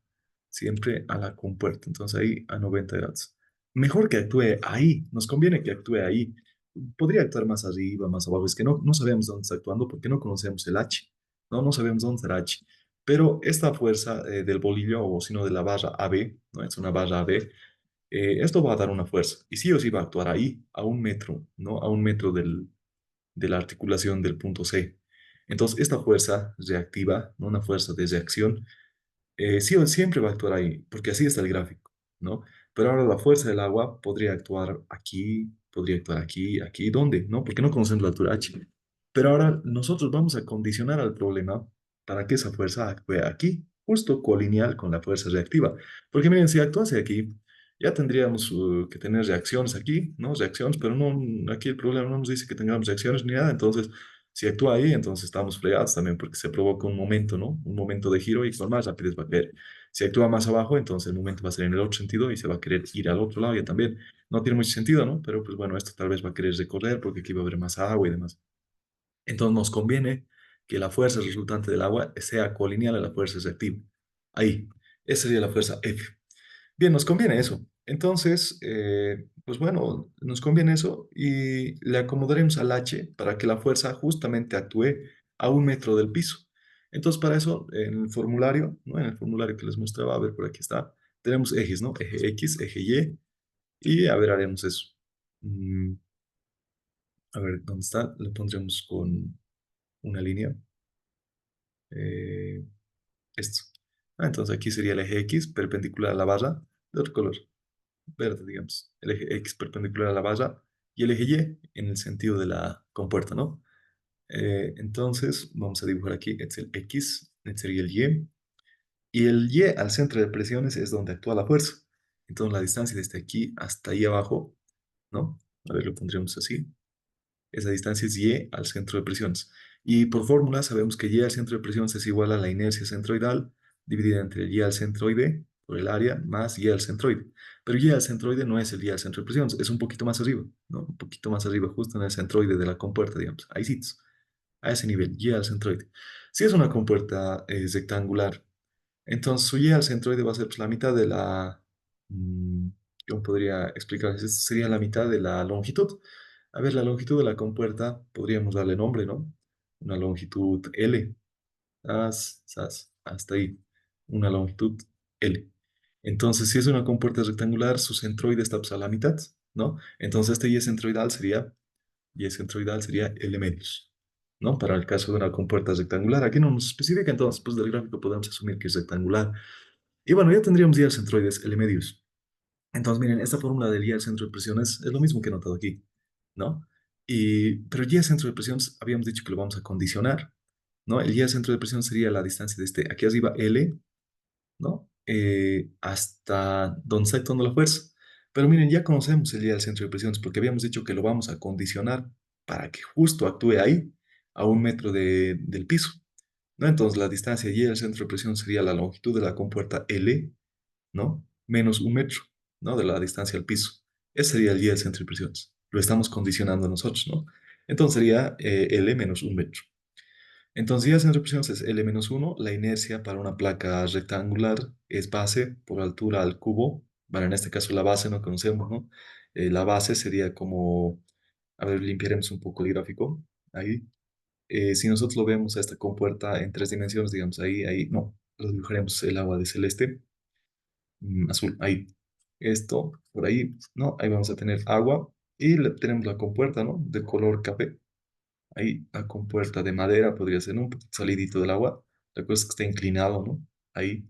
siempre a la compuerta, entonces ahí a 90 grados. Mejor que actúe ahí, nos conviene que actúe ahí. Podría actuar más arriba, más abajo, es que no sabemos dónde está actuando porque no conocemos el H, ¿no? No sabemos dónde está el H. Pero esta fuerza del bolillo, o sino de la barra AB, ¿no? Es una barra AB, esto va a dar una fuerza y sí o sí va a actuar ahí, a 1 metro, ¿no? A 1 metro de la articulación del punto C. Entonces, esta fuerza reactiva, ¿no? Una fuerza de reacción, sí o siempre va a actuar ahí, porque así está el gráfico, ¿no? Pero ahora la fuerza del agua podría actuar aquí, podría actuar aquí, aquí, ¿dónde? ¿No? Porque no conocemos la altura H. Pero ahora nosotros vamos a condicionar al problema para que esa fuerza actúe aquí, justo colineal con la fuerza reactiva. Porque miren, si actuase aquí, ya tendríamos que tener reacciones aquí, ¿no? Reacciones, pero no, aquí el problema no nos dice que tengamos reacciones ni nada, entonces si actúa ahí, entonces estamos fregados también porque se provoca un momento, ¿no? Un momento de giro y con más rapidez va a caer. Si actúa más abajo, entonces el momento va a ser en el otro sentido y se va a querer ir al otro lado ya también. No tiene mucho sentido, ¿no? Pero pues bueno, esto tal vez va a querer recorrer porque aquí va a haber más agua y demás. Entonces nos conviene que la fuerza resultante del agua sea colineal a la fuerza reactiva. Ahí, esa sería la fuerza F. Bien, nos conviene eso. Entonces, pues bueno, nos conviene eso y le acomodaremos al H para que la fuerza justamente actúe a 1 metro del piso. Entonces, para eso, en el formulario, ¿no? En el formulario que les mostraba, a ver, por aquí está, tenemos ejes, ¿no? Eje X, eje y a ver, haremos eso. Mm, a ver, ¿dónde está? Le pondremos con una línea. eh, esto. Entonces, aquí sería el eje X perpendicular a la barra de otro color. Verde, digamos, el eje X perpendicular a la barra y el eje Y en el sentido de la compuerta, ¿no? Entonces, vamos a dibujar aquí, este es el X, este sería el y el Y al centro de presiones es donde actúa la fuerza. Entonces, la distancia desde aquí hasta ahí abajo, ¿no? A ver, lo pondríamos así. Esa distancia es Y al centro de presiones. Y por fórmula sabemos que Y al centro de presiones es igual a la inercia centroidal dividida entre Y al centroide por el área más Y al centroide. Pero Y al centroide no es el Y al centro de presiones, es un poquito más arriba, ¿no? Un poquito más arriba, justo en el centroide de la compuerta, digamos. Ahí sí, a ese nivel, Y al centroide. Si es una compuerta rectangular, entonces su Y al centroide va a ser pues, la mitad de la... mm, ¿Cómo podría explicar? Sería la mitad de la longitud. A ver, la longitud de la compuerta, podríamos darle nombre, ¿no? Una longitud L. Hasta ahí. Una longitud L. Entonces, si es una compuerta rectangular, su centroide está pues, a la mitad, ¿no? Entonces, este Y centroidal sería L medios, ¿no? Para el caso de una compuerta rectangular. Aquí no nos especifica, entonces, pues del gráfico podemos asumir que es rectangular. Y bueno, ya tendríamos Y centroides L medios. Entonces, miren, esta fórmula del Y al centro de presión es lo mismo que he notado aquí, ¿no? Pero el Y al centro de presión habíamos dicho que lo vamos a condicionar, ¿no? El Y al centro de presión sería la distancia de este, aquí arriba L, ¿no? Hasta donde está actuando la fuerza. Pero miren, ya conocemos el Y al centro de presiones porque habíamos dicho que lo vamos a condicionar para que justo actúe ahí, a 1 metro del piso, ¿no? Entonces, la distancia Y al centro de presión sería la longitud de la compuerta L, ¿no? Menos 1 metro, ¿no? De la distancia al piso. Ese sería el Y del centro de presiones. Lo estamos condicionando nosotros, ¿no? Entonces sería L menos 1 metro. Entonces, Y del centro de presiones es L menos 1. La inercia para una placa rectangular es base por altura al cubo. Bueno, en este caso la base no conocemos, ¿no? La base sería como, a ver, limpiaremos un poco el gráfico. Ahí. Si nosotros lo vemos a esta compuerta en 3 dimensiones, digamos, ahí, no, lo dibujaremos el agua de celeste azul, ahí. Esto, por ahí, ¿no? Ahí vamos a tener agua y tenemos la compuerta, ¿no? De color café. Ahí, la compuerta de madera podría ser, ¿no? Un poquito salidito del agua. La cosa es que está inclinado, ¿no? Ahí.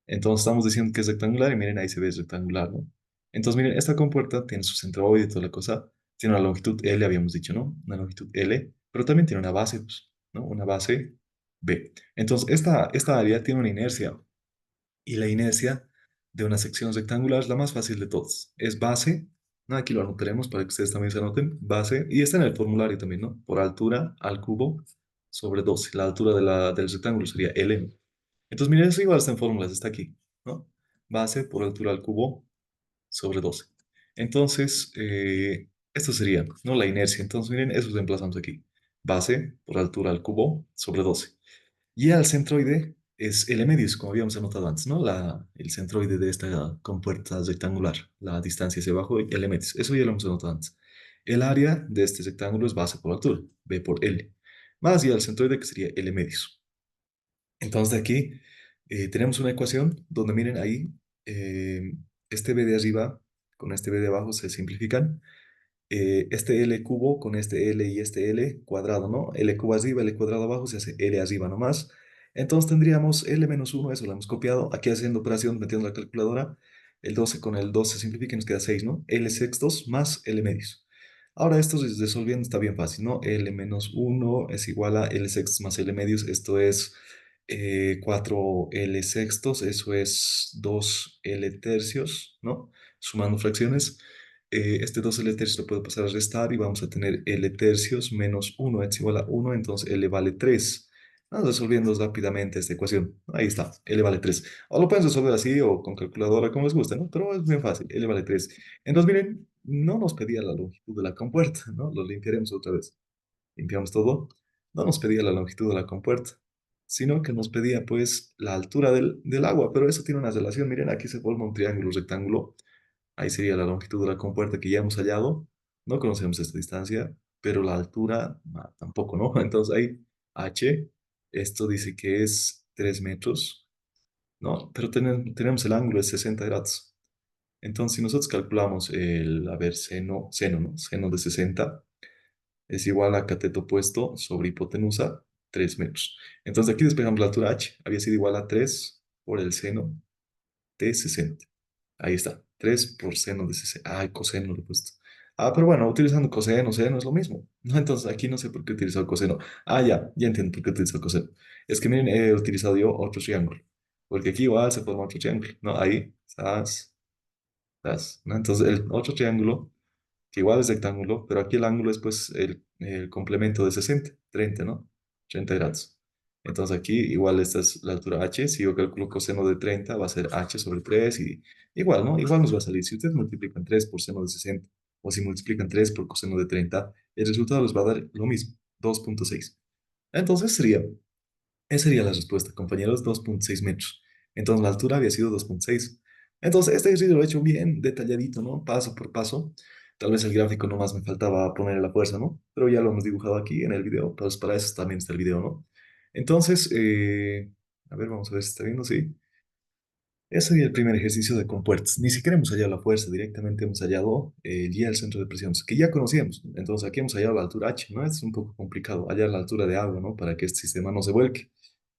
Entonces estamos diciendo que es rectangular y miren, ahí se ve es rectangular, ¿no? Entonces, miren, esta compuerta tiene su centroide y toda la cosa. Tiene una longitud L, habíamos dicho, ¿no? Una longitud L, pero también tiene una base, pues, ¿no? Una base B. Entonces, esta área tiene una inercia y la inercia de una sección rectangular es la más fácil de todas. Es base, ¿no? Aquí lo anotaremos para que ustedes también se anoten, base, y está en el formulario también, ¿no? Por altura al cubo sobre 12. La altura del rectángulo sería L. ¿No? Entonces, miren, eso igual está en fórmulas, está aquí, ¿no? Base por altura al cubo sobre 12. Entonces, esto sería, ¿no? La inercia. Entonces, miren, eso reemplazamos aquí. Base por altura al cubo sobre 12. Y el centroide es L medios, como habíamos anotado antes, ¿no? El centroide de esta compuerta rectangular, la distancia hacia abajo, L medios. Eso ya lo hemos anotado antes. El área de este rectángulo es base por altura, B por L, más y el centroide que sería L medios. Entonces de aquí tenemos una ecuación donde miren ahí, eh, este B de arriba con este B de abajo se simplifican este L cubo con este L y este L cuadrado, ¿no? L cubo arriba, L cuadrado abajo, se hace L arriba nomás. Entonces tendríamos L menos 1, eso lo hemos copiado. Aquí haciendo operación, metiendo la calculadora, el 12 con el 2 se simplifica y nos queda 6, ¿no? L sextos más L medios. Ahora esto resolviendo está bien fácil, ¿no? L menos 1 es igual a L sextos más L medios. Esto es 4 L sextos, eso es 2 L tercios, ¿no? sumando fracciones. Este 2L tercios lo puedo pasar a restar y vamos a tener L tercios menos 1 es igual a 1, entonces L vale 3. Vamos resolviendo rápidamente esta ecuación. Ahí está, L vale 3. O lo pueden resolver así o con calculadora, como les guste, ¿no? Pero es bien fácil, L vale 3. Entonces, miren, no nos pedía la longitud de la compuerta, ¿no? Lo limpiaremos otra vez. Limpiamos todo. No nos pedía la longitud de la compuerta, sino que nos pedía, pues, la altura del agua. Pero eso tiene una relación. Miren, aquí se forma un triángulo rectángulo. Ahí sería la longitud de la compuerta que ya hemos hallado. No conocemos esta distancia, pero la altura tampoco, ¿no? Entonces ahí h, esto dice que es 3 metros, ¿no? Pero tenemos el ángulo de 60 grados. Entonces, si nosotros calculamos a ver, seno, ¿no? Seno de 60 es igual a cateto opuesto sobre hipotenusa, 3 metros. Entonces aquí despejamos la altura h, había sido igual a 3 por el seno de 60. Ahí está, 3 por seno de 60. Ay, coseno lo he puesto. Ah, pero bueno, utilizando coseno, seno es lo mismo. No, entonces aquí no sé por qué he utilizado coseno. Ah, ya entiendo por qué he utilizado coseno. Es que miren, he utilizado yo otro triángulo. Porque aquí igual se forma otro triángulo. No, ahí, ¿no? Entonces el otro triángulo que igual es rectángulo, pero aquí el ángulo es pues el complemento de 60, 30, ¿no? 30 grados. Entonces aquí igual esta es la altura h, si yo calculo coseno de 30 va a ser h sobre 3 y igual, ¿no? Igual nos va a salir. Si ustedes multiplican 3 por seno de 60 o si multiplican 3 por coseno de 30, el resultado les va a dar lo mismo, 2,6. Entonces esa sería la respuesta, compañeros, 2,6 metros. Entonces la altura había sido 2,6. Entonces este ejercicio lo he hecho bien detalladito, ¿no? Paso por paso. Tal vez el gráfico nomás me faltaba poner la fuerza, ¿no? Pero ya lo hemos dibujado aquí en el video. Pues para eso también está el video, ¿no? Entonces, a ver, vamos a ver si está viendo, sí. Ese sería el primer ejercicio de compuertas. Ni siquiera hemos hallado la fuerza, directamente hemos hallado ya el centro de presión, que ya conocíamos. Entonces aquí hemos hallado la altura H, ¿no? Es un poco complicado hallar la altura de agua, ¿no? Para que este sistema no se vuelque.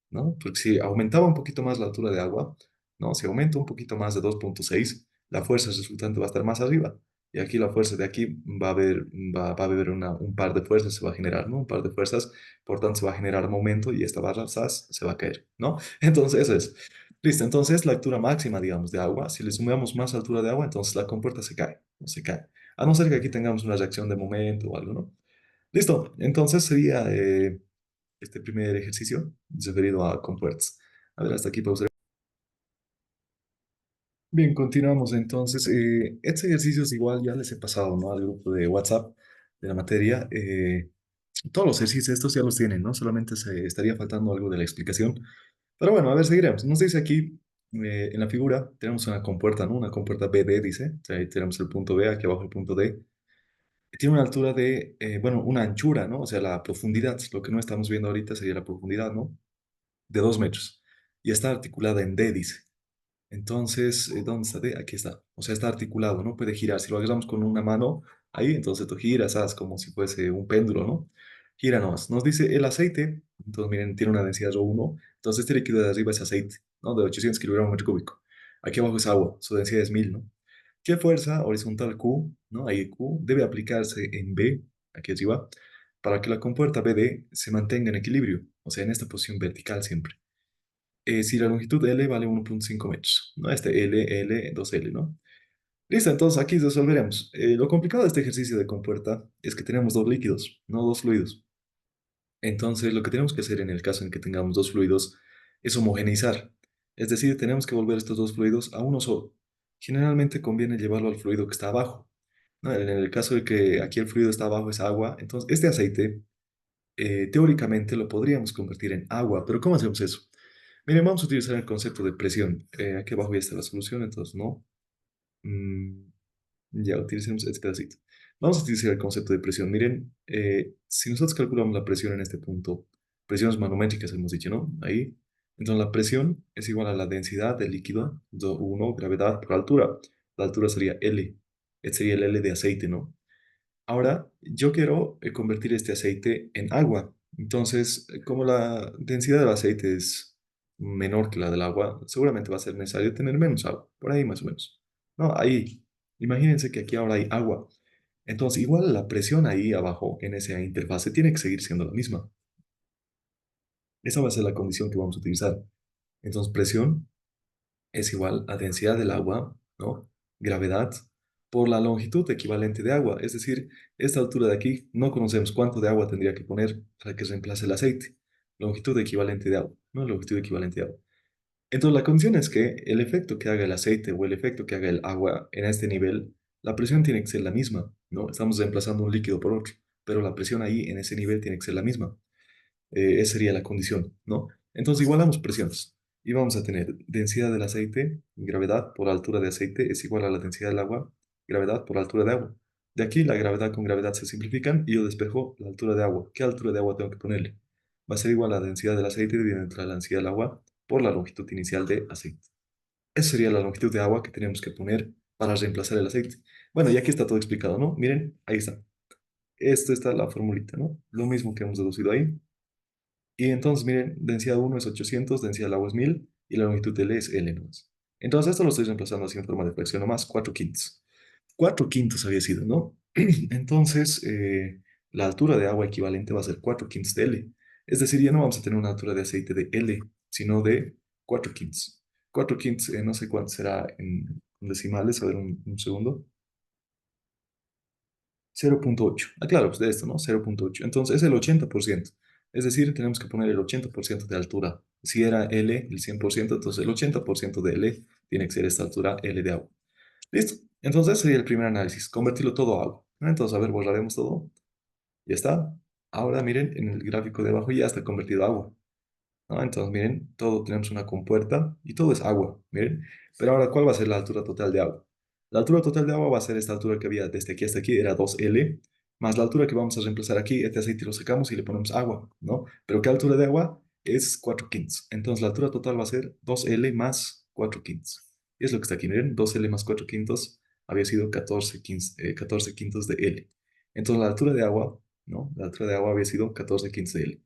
¿No? Porque si aumentaba un poquito más la altura de agua, ¿no? Si aumenta un poquito más de 2,6, la fuerza resultante va a estar más arriba. Y aquí la fuerza de aquí va a haber un par de fuerzas, se va a generar, ¿no? Un par de fuerzas, por tanto se va a generar momento y esta barra ¡zas! Se va a caer, ¿no? Entonces eso es. Listo, entonces la altura máxima, digamos, de agua, si le sumamos más altura de agua, entonces la compuerta se cae, no se cae. A no ser que aquí tengamos una reacción de momento o algo, ¿no? Listo, entonces sería este primer ejercicio referido a compuertas. A ver, hasta aquí pausaré. Bien, continuamos entonces. Este ejercicio es igual, ya les he pasado, ¿no? Al grupo de WhatsApp de la materia. Todos los ejercicios estos ya los tienen, ¿no? Solamente se estaría faltando algo de la explicación. Pero bueno, a ver, seguiremos. Nos dice aquí, en la figura, tenemos una compuerta, ¿no? Una compuerta BD, dice. O sea, ahí tenemos el punto B, aquí abajo el punto D. Tiene una altura de, bueno, una anchura, ¿no? O sea, la profundidad. Lo que no estamos viendo ahorita sería la profundidad, ¿no? De 2 metros. Y está articulada en D, dice. Entonces, ¿dónde está D? Aquí está. O sea, está articulado, no puede girar. Si lo agarramos con una mano, ahí, entonces tú giras, ¿sabes? Como si fuese un péndulo, ¿no? Gira nomás. Nos dice el aceite, entonces miren, tiene una densidad Rho 1, entonces este líquido de arriba es aceite, ¿no? De 800 kilogramos por metro cúbico. Aquí abajo es agua, su densidad es 1000, ¿no? ¿Qué fuerza horizontal Q, ¿no? Ahí Q, debe aplicarse en B, aquí arriba, para que la compuerta BD se mantenga en equilibrio, o sea, en esta posición vertical siempre? Si la longitud L vale 1,5 metros, ¿no? Este L, 2L, ¿no? Listo, entonces aquí resolveremos. Lo complicado de este ejercicio de compuerta es que tenemos dos líquidos, no dos fluidos. Entonces, lo que tenemos que hacer en el caso en que tengamos dos fluidos es homogeneizar. Es decir, tenemos que volver estos dos fluidos a uno solo. Generalmente conviene llevarlo al fluido que está abajo, ¿no? En el caso de que aquí el fluido está abajo es agua, entonces este aceite teóricamente lo podríamos convertir en agua, pero ¿cómo hacemos eso? Miren, vamos a utilizar el concepto de presión. Aquí abajo ya está la solución, entonces no. Mm, ya utilicemos este pedacito. Vamos a utilizar el concepto de presión. Miren, si nosotros calculamos la presión en este punto, presiones manométricas hemos dicho, ¿no? Ahí. Entonces la presión es igual a la densidad del líquido, 1, gravedad por altura. La altura sería L. Este sería el L de aceite, ¿no? Ahora, yo quiero convertir este aceite en agua. Entonces, como la densidad del aceite es menor que la del agua, seguramente va a ser necesario tener menos agua, por ahí más o menos. No, ahí, imagínense que aquí ahora hay agua. Entonces, igual la presión ahí abajo en esa interfase tiene que seguir siendo la misma. Esa va a ser la condición que vamos a utilizar. Entonces, presión es igual a densidad del agua, ¿no? gravedad por la longitud equivalente de agua. Es decir, esta altura de aquí no conocemos cuánto de agua tendría que poner para que reemplace el aceite. Longitud equivalente de agua, ¿no? Longitud equivalente de agua. Entonces, la condición es que el efecto que haga el aceite o el efecto que haga el agua en este nivel, la presión tiene que ser la misma, ¿no? Estamos reemplazando un líquido por otro, pero la presión ahí en ese nivel tiene que ser la misma. Esa sería la condición, ¿no? Entonces, igualamos presiones y vamos a tener densidad del aceite, gravedad por altura de aceite es igual a la densidad del agua, gravedad por altura de agua. De aquí, la gravedad con gravedad se simplifican y yo despejo la altura de agua. ¿Qué altura de agua tengo que ponerle? Va a ser igual a la densidad del aceite dividida entre la densidad del agua por la longitud inicial de aceite. Esa sería la longitud de agua que tenemos que poner para reemplazar el aceite. Bueno, y aquí está todo explicado, ¿no? Miren, ahí está. Esto está la formulita, ¿no? Lo mismo que hemos deducido ahí. Y entonces, miren, densidad uno es 800, densidad del agua es 1000 y la longitud de L es L nomás. Entonces, esto lo estoy reemplazando así en forma de fracción nomás, 4 quintos. 4 quintos había sido, ¿no? Entonces, la altura de agua equivalente va a ser 4 quintos de L. Es decir, ya no vamos a tener una altura de aceite de L, sino de 4 quintos. 4 quintos, no sé cuánto será en decimales, a ver un segundo. 0,8. Ah, claro, pues de esto, ¿no? 0,8. Entonces es el 80%. Es decir, tenemos que poner el 80% de altura. Si era L, el 100%, entonces el 80% de L tiene que ser esta altura L de agua. Listo. Entonces ese sería el primer análisis. Convertirlo todo a agua. Entonces, a ver, borraremos todo. Ya está. Ahora miren, en el gráfico de abajo ya está convertido a agua. ¿No? Entonces, miren, todo tenemos una compuerta y todo es agua, miren. Pero ahora, ¿cuál va a ser la altura total de agua? La altura total de agua va a ser esta altura que había desde aquí hasta aquí, era 2L, más la altura que vamos a reemplazar aquí, este aceite lo sacamos y le ponemos agua, ¿no? Pero ¿qué altura de agua? Es 4 quintos. Entonces, la altura total va a ser 2L más 4 quintos. Y es lo que está aquí, miren, 2L más 4 quintos había sido 14 quintos de L. Entonces, la altura de agua, ¿no? La altura de agua había sido 14 quintos de L.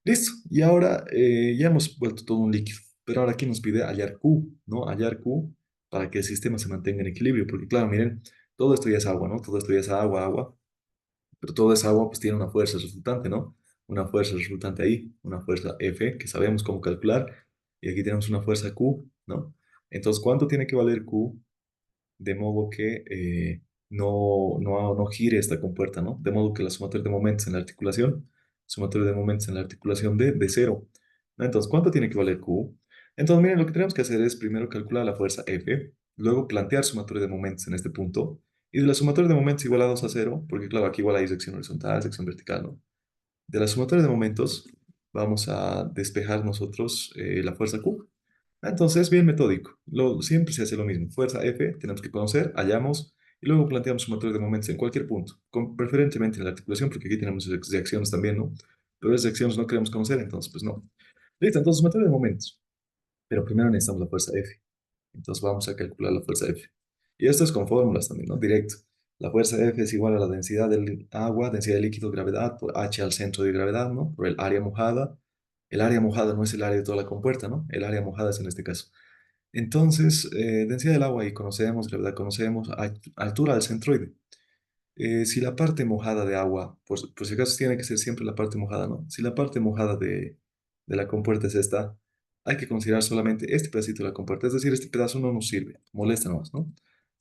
Listo. Y ahora ya hemos vuelto todo un líquido. Pero ahora aquí nos pide hallar Q, ¿no? Hallar Q para que el sistema se mantenga en equilibrio. Porque claro, miren, todo esto ya es agua, ¿no? Todo esto ya es agua, agua. Pero toda esa agua pues tiene una fuerza resultante, ¿no? Una fuerza resultante ahí, una fuerza F que sabemos cómo calcular. Y aquí tenemos una fuerza Q, ¿no? Entonces, ¿cuánto tiene que valer Q de modo que no gire esta compuerta, ¿no? De modo que la sumatoria de momentos en la articulación, sumatoria de momentos en la articulación de cero, ¿no? Entonces, ¿cuánto tiene que valer Q? Entonces, miren, lo que tenemos que hacer es primero calcular la fuerza F, luego plantear sumatoria de momentos en este punto, y de la sumatoria de momentos igual a 2 a cero, porque claro, aquí igual hay sección horizontal, sección vertical, ¿no? De la sumatoria de momentos vamos a despejar nosotros la fuerza Q. Entonces, bien metódico. Siempre se hace lo mismo. Fuerza F, tenemos que conocer, hallamos, y luego planteamos sumatoria de momentos en cualquier punto, preferentemente en la articulación, porque aquí tenemos reacciones también, ¿no? Pero las reacciones no queremos conocer, entonces, pues no. Listo, entonces sumatoria de momentos. Pero primero necesitamos la fuerza F. Entonces vamos a calcular la fuerza F. Y esto es con fórmulas también, ¿no? Directo. La fuerza F es igual a la densidad del agua, densidad de líquido, gravedad, por H al centro de gravedad, ¿no? Por el área mojada. El área mojada no es el área de toda la compuerta, ¿no? El área mojada es en este caso. Entonces, densidad del agua ahí conocemos, gravedad conocemos, altura del centroide. Si la parte mojada de agua, por si acaso tiene que ser siempre la parte mojada, ¿no? Si la parte mojada de la compuerta es esta, hay que considerar solamente este pedacito de la compuerta, es decir, este pedazo no nos sirve, molesta nomás, ¿no?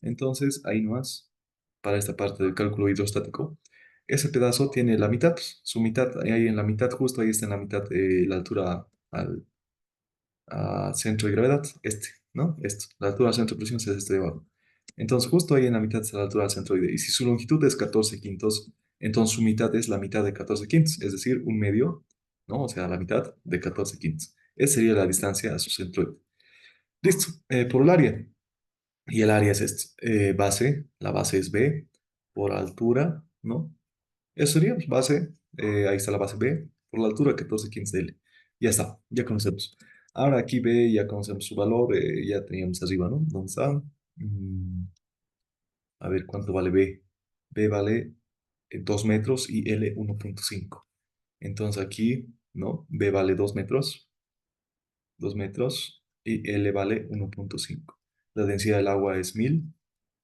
Entonces, ahí nomás, para esta parte del cálculo hidrostático, ese pedazo tiene la mitad, su mitad, ahí en la mitad, justo ahí está en la mitad la altura a centro de gravedad, este, ¿no? Esto, la altura al centro de presión es este de abajo. Entonces, justo ahí en la mitad está la altura al centroide. Y si su longitud es 14 quintos, entonces su mitad es la mitad de 14 quintos, es decir, un medio, ¿no? O sea, la mitad de 14 quintos. Esa sería la distancia a su centroide. Listo, por el área. Y el área es esto. Base, la base es B, por altura, ¿no? Eso sería pues, base, ahí está la base B, por la altura 14 15 de L. Ya está, ya conocemos. Ahora aquí B, ya conocemos su valor, ya teníamos arriba, ¿no? ¿Dónde está? Mm, a ver cuánto vale B. B vale 2 metros y L 1,5. Entonces aquí, ¿no? B vale 2 metros, 2 metros y L vale 1,5. La densidad del agua es 1000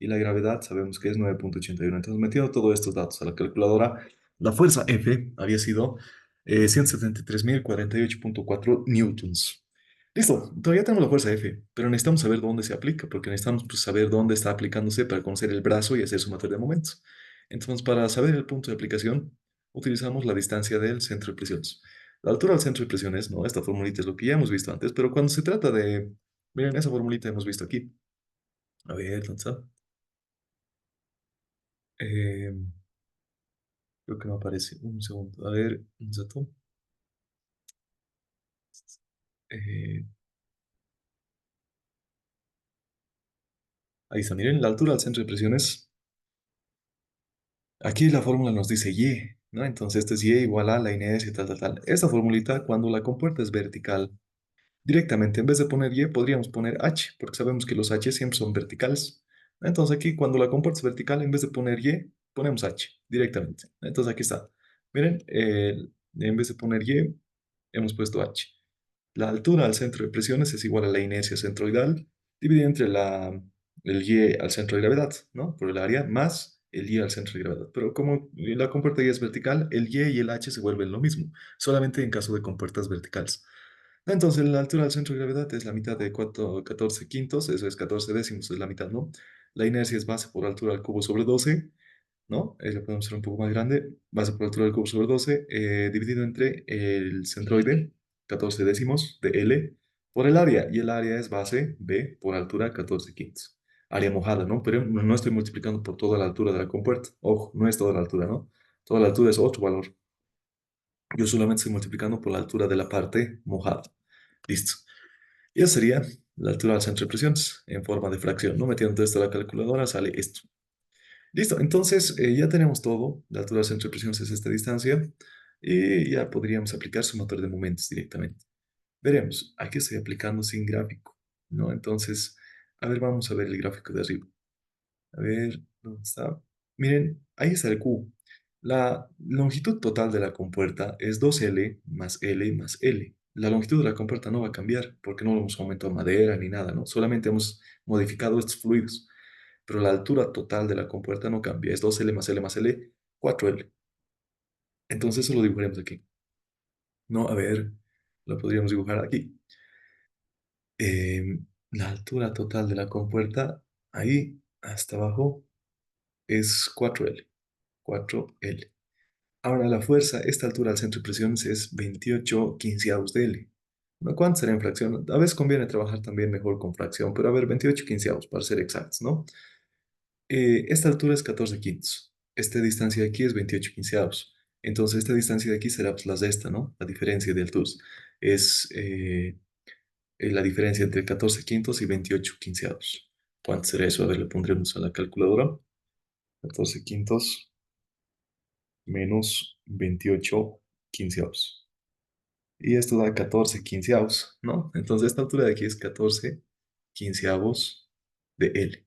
y la gravedad sabemos que es 9,81. Entonces, metiendo todos estos datos a la calculadora, la fuerza F había sido 173.048,4 newtons. Listo, todavía tenemos la fuerza F, pero necesitamos saber dónde se aplica, porque necesitamos pues, saber dónde está aplicándose para conocer el brazo y hacer su materia de momentos. Entonces, para saber el punto de aplicación, utilizamos la distancia del centro de presiones. La altura del centro de presiones, ¿no? Esta formulita es lo que ya hemos visto antes, pero cuando se trata de... Miren, esa formulita hemos visto aquí. A ver, ¿dónde está? Eh, Creo que no aparece. Un segundo. A ver, un segundo. Eh, Ahí está, miren, la altura del centro de presiones. Aquí la fórmula nos dice Y, ¿no? Entonces, este es Y igual a la inercia, tal, tal, tal. Esta formulita, cuando la compuerta es vertical, directamente, en vez de poner Y, podríamos poner H, porque sabemos que los H siempre son verticales. Entonces, aquí, cuando la compuerta es vertical, en vez de poner Y, ponemos H, directamente. Entonces, aquí está. Miren, en vez de poner Y, hemos puesto H. La altura al centro de presiones es igual a la inercia centroidal dividida entre el Y al centro de gravedad, ¿no? Por el área más el Y al centro de gravedad. Pero como la compuerta Y es vertical, el Y y el H se vuelven lo mismo, solamente en caso de compuertas verticales. Entonces, la altura del centro de gravedad es la mitad de 14 quintos, eso es 14 décimos, es la mitad, ¿no? La inercia es base por altura al cubo sobre 12, ¿no? Lo podemos hacer un poco más grande, base por altura del cubo sobre 12, dividido entre el centroide, 14 décimos de L, por el área, y el área es base B por altura 14 quintos. Área mojada, ¿no? Pero no estoy multiplicando por toda la altura de la compuerta. Ojo, no es toda la altura, ¿no? Toda la altura es otro valor. Yo solamente estoy multiplicando por la altura de la parte mojada. Listo. Y esa sería la altura del centro de presiones en forma de fracción, ¿no? Metiendo esto a la calculadora sale esto. Listo, entonces ya tenemos todo. La altura del centro de presiones es esta distancia y ya podríamos aplicar su motor de momentos directamente. Veremos, aquí estoy aplicando sin gráfico, ¿no? Entonces, a ver, vamos a ver el gráfico de arriba. A ver, ¿dónde está? Miren, ahí está el Q. La longitud total de la compuerta es 2L más L más L. La longitud de la compuerta no va a cambiar porque no le hemos aumentado madera ni nada, ¿no? Solamente hemos modificado estos fluidos. Pero la altura total de la compuerta no cambia. Es 2L más L más L, 4L. Entonces eso lo dibujaremos aquí. No, a ver, lo podríamos dibujar aquí. La altura total de la compuerta, ahí hasta abajo, es 4L. 4L. Ahora la fuerza, esta altura al centro de presiones es 28 quinceavos de L. ¿No? ¿Cuánto será en fracción? A veces conviene trabajar también mejor con fracción, pero a ver, 28 quinceavos para ser exactos, ¿no? Esta altura es 14 quintos. Esta distancia de aquí es 28 quinceavos. Entonces esta distancia de aquí será pues, la de esta, ¿no? La diferencia de alturas. Es la diferencia entre 14 quintos y 28 quinceavos. ¿Cuánto será eso? A ver, le pondremos a la calculadora. 14 quintos menos 28 quinceavos. Y esto da 14 quinceavos, ¿no? Entonces esta altura de aquí es 14 quinceavos de L.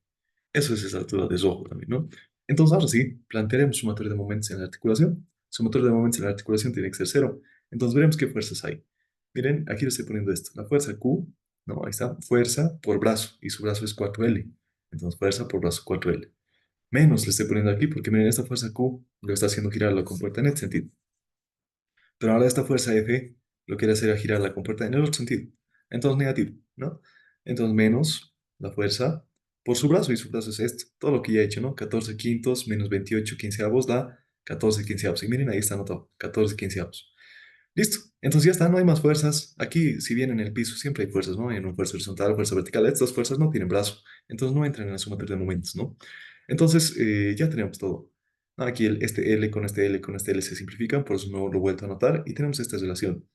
Eso es esa altura de rojo también, ¿no? Entonces ahora sí, plantearemos su motor de momentos en la articulación. Su motor de momentos en la articulación tiene que ser cero. Entonces veremos qué fuerzas hay. Miren, aquí le estoy poniendo esto. La fuerza Q, ¿no? Ahí está, fuerza por brazo. Y su brazo es 4L. Entonces fuerza por brazo 4L. Menos le estoy poniendo aquí porque miren, esta fuerza Q lo está haciendo girar la compuerta en este sentido. Pero ahora esta fuerza F lo quiere hacer a girar la compuerta en el otro sentido. Entonces negativo, ¿no? Entonces menos la fuerza por su brazo, y su brazo es esto. Todo lo que ya he hecho, ¿no? 14 quintos menos 28 quinceavos da 14 quinceavos. Y miren, ahí está anotado, 14 quinceavos. Listo. Entonces ya está, no hay más fuerzas. Aquí, si bien en el piso siempre hay fuerzas, ¿no? En una fuerza horizontal, fuerza vertical. Estas fuerzas no tienen brazo. Entonces no entran en la sumatoria de momentos, ¿no? Entonces ya tenemos todo. Aquí este L con este L con este L se simplifican, por eso no lo he vuelto a anotar. Y tenemos esta relación.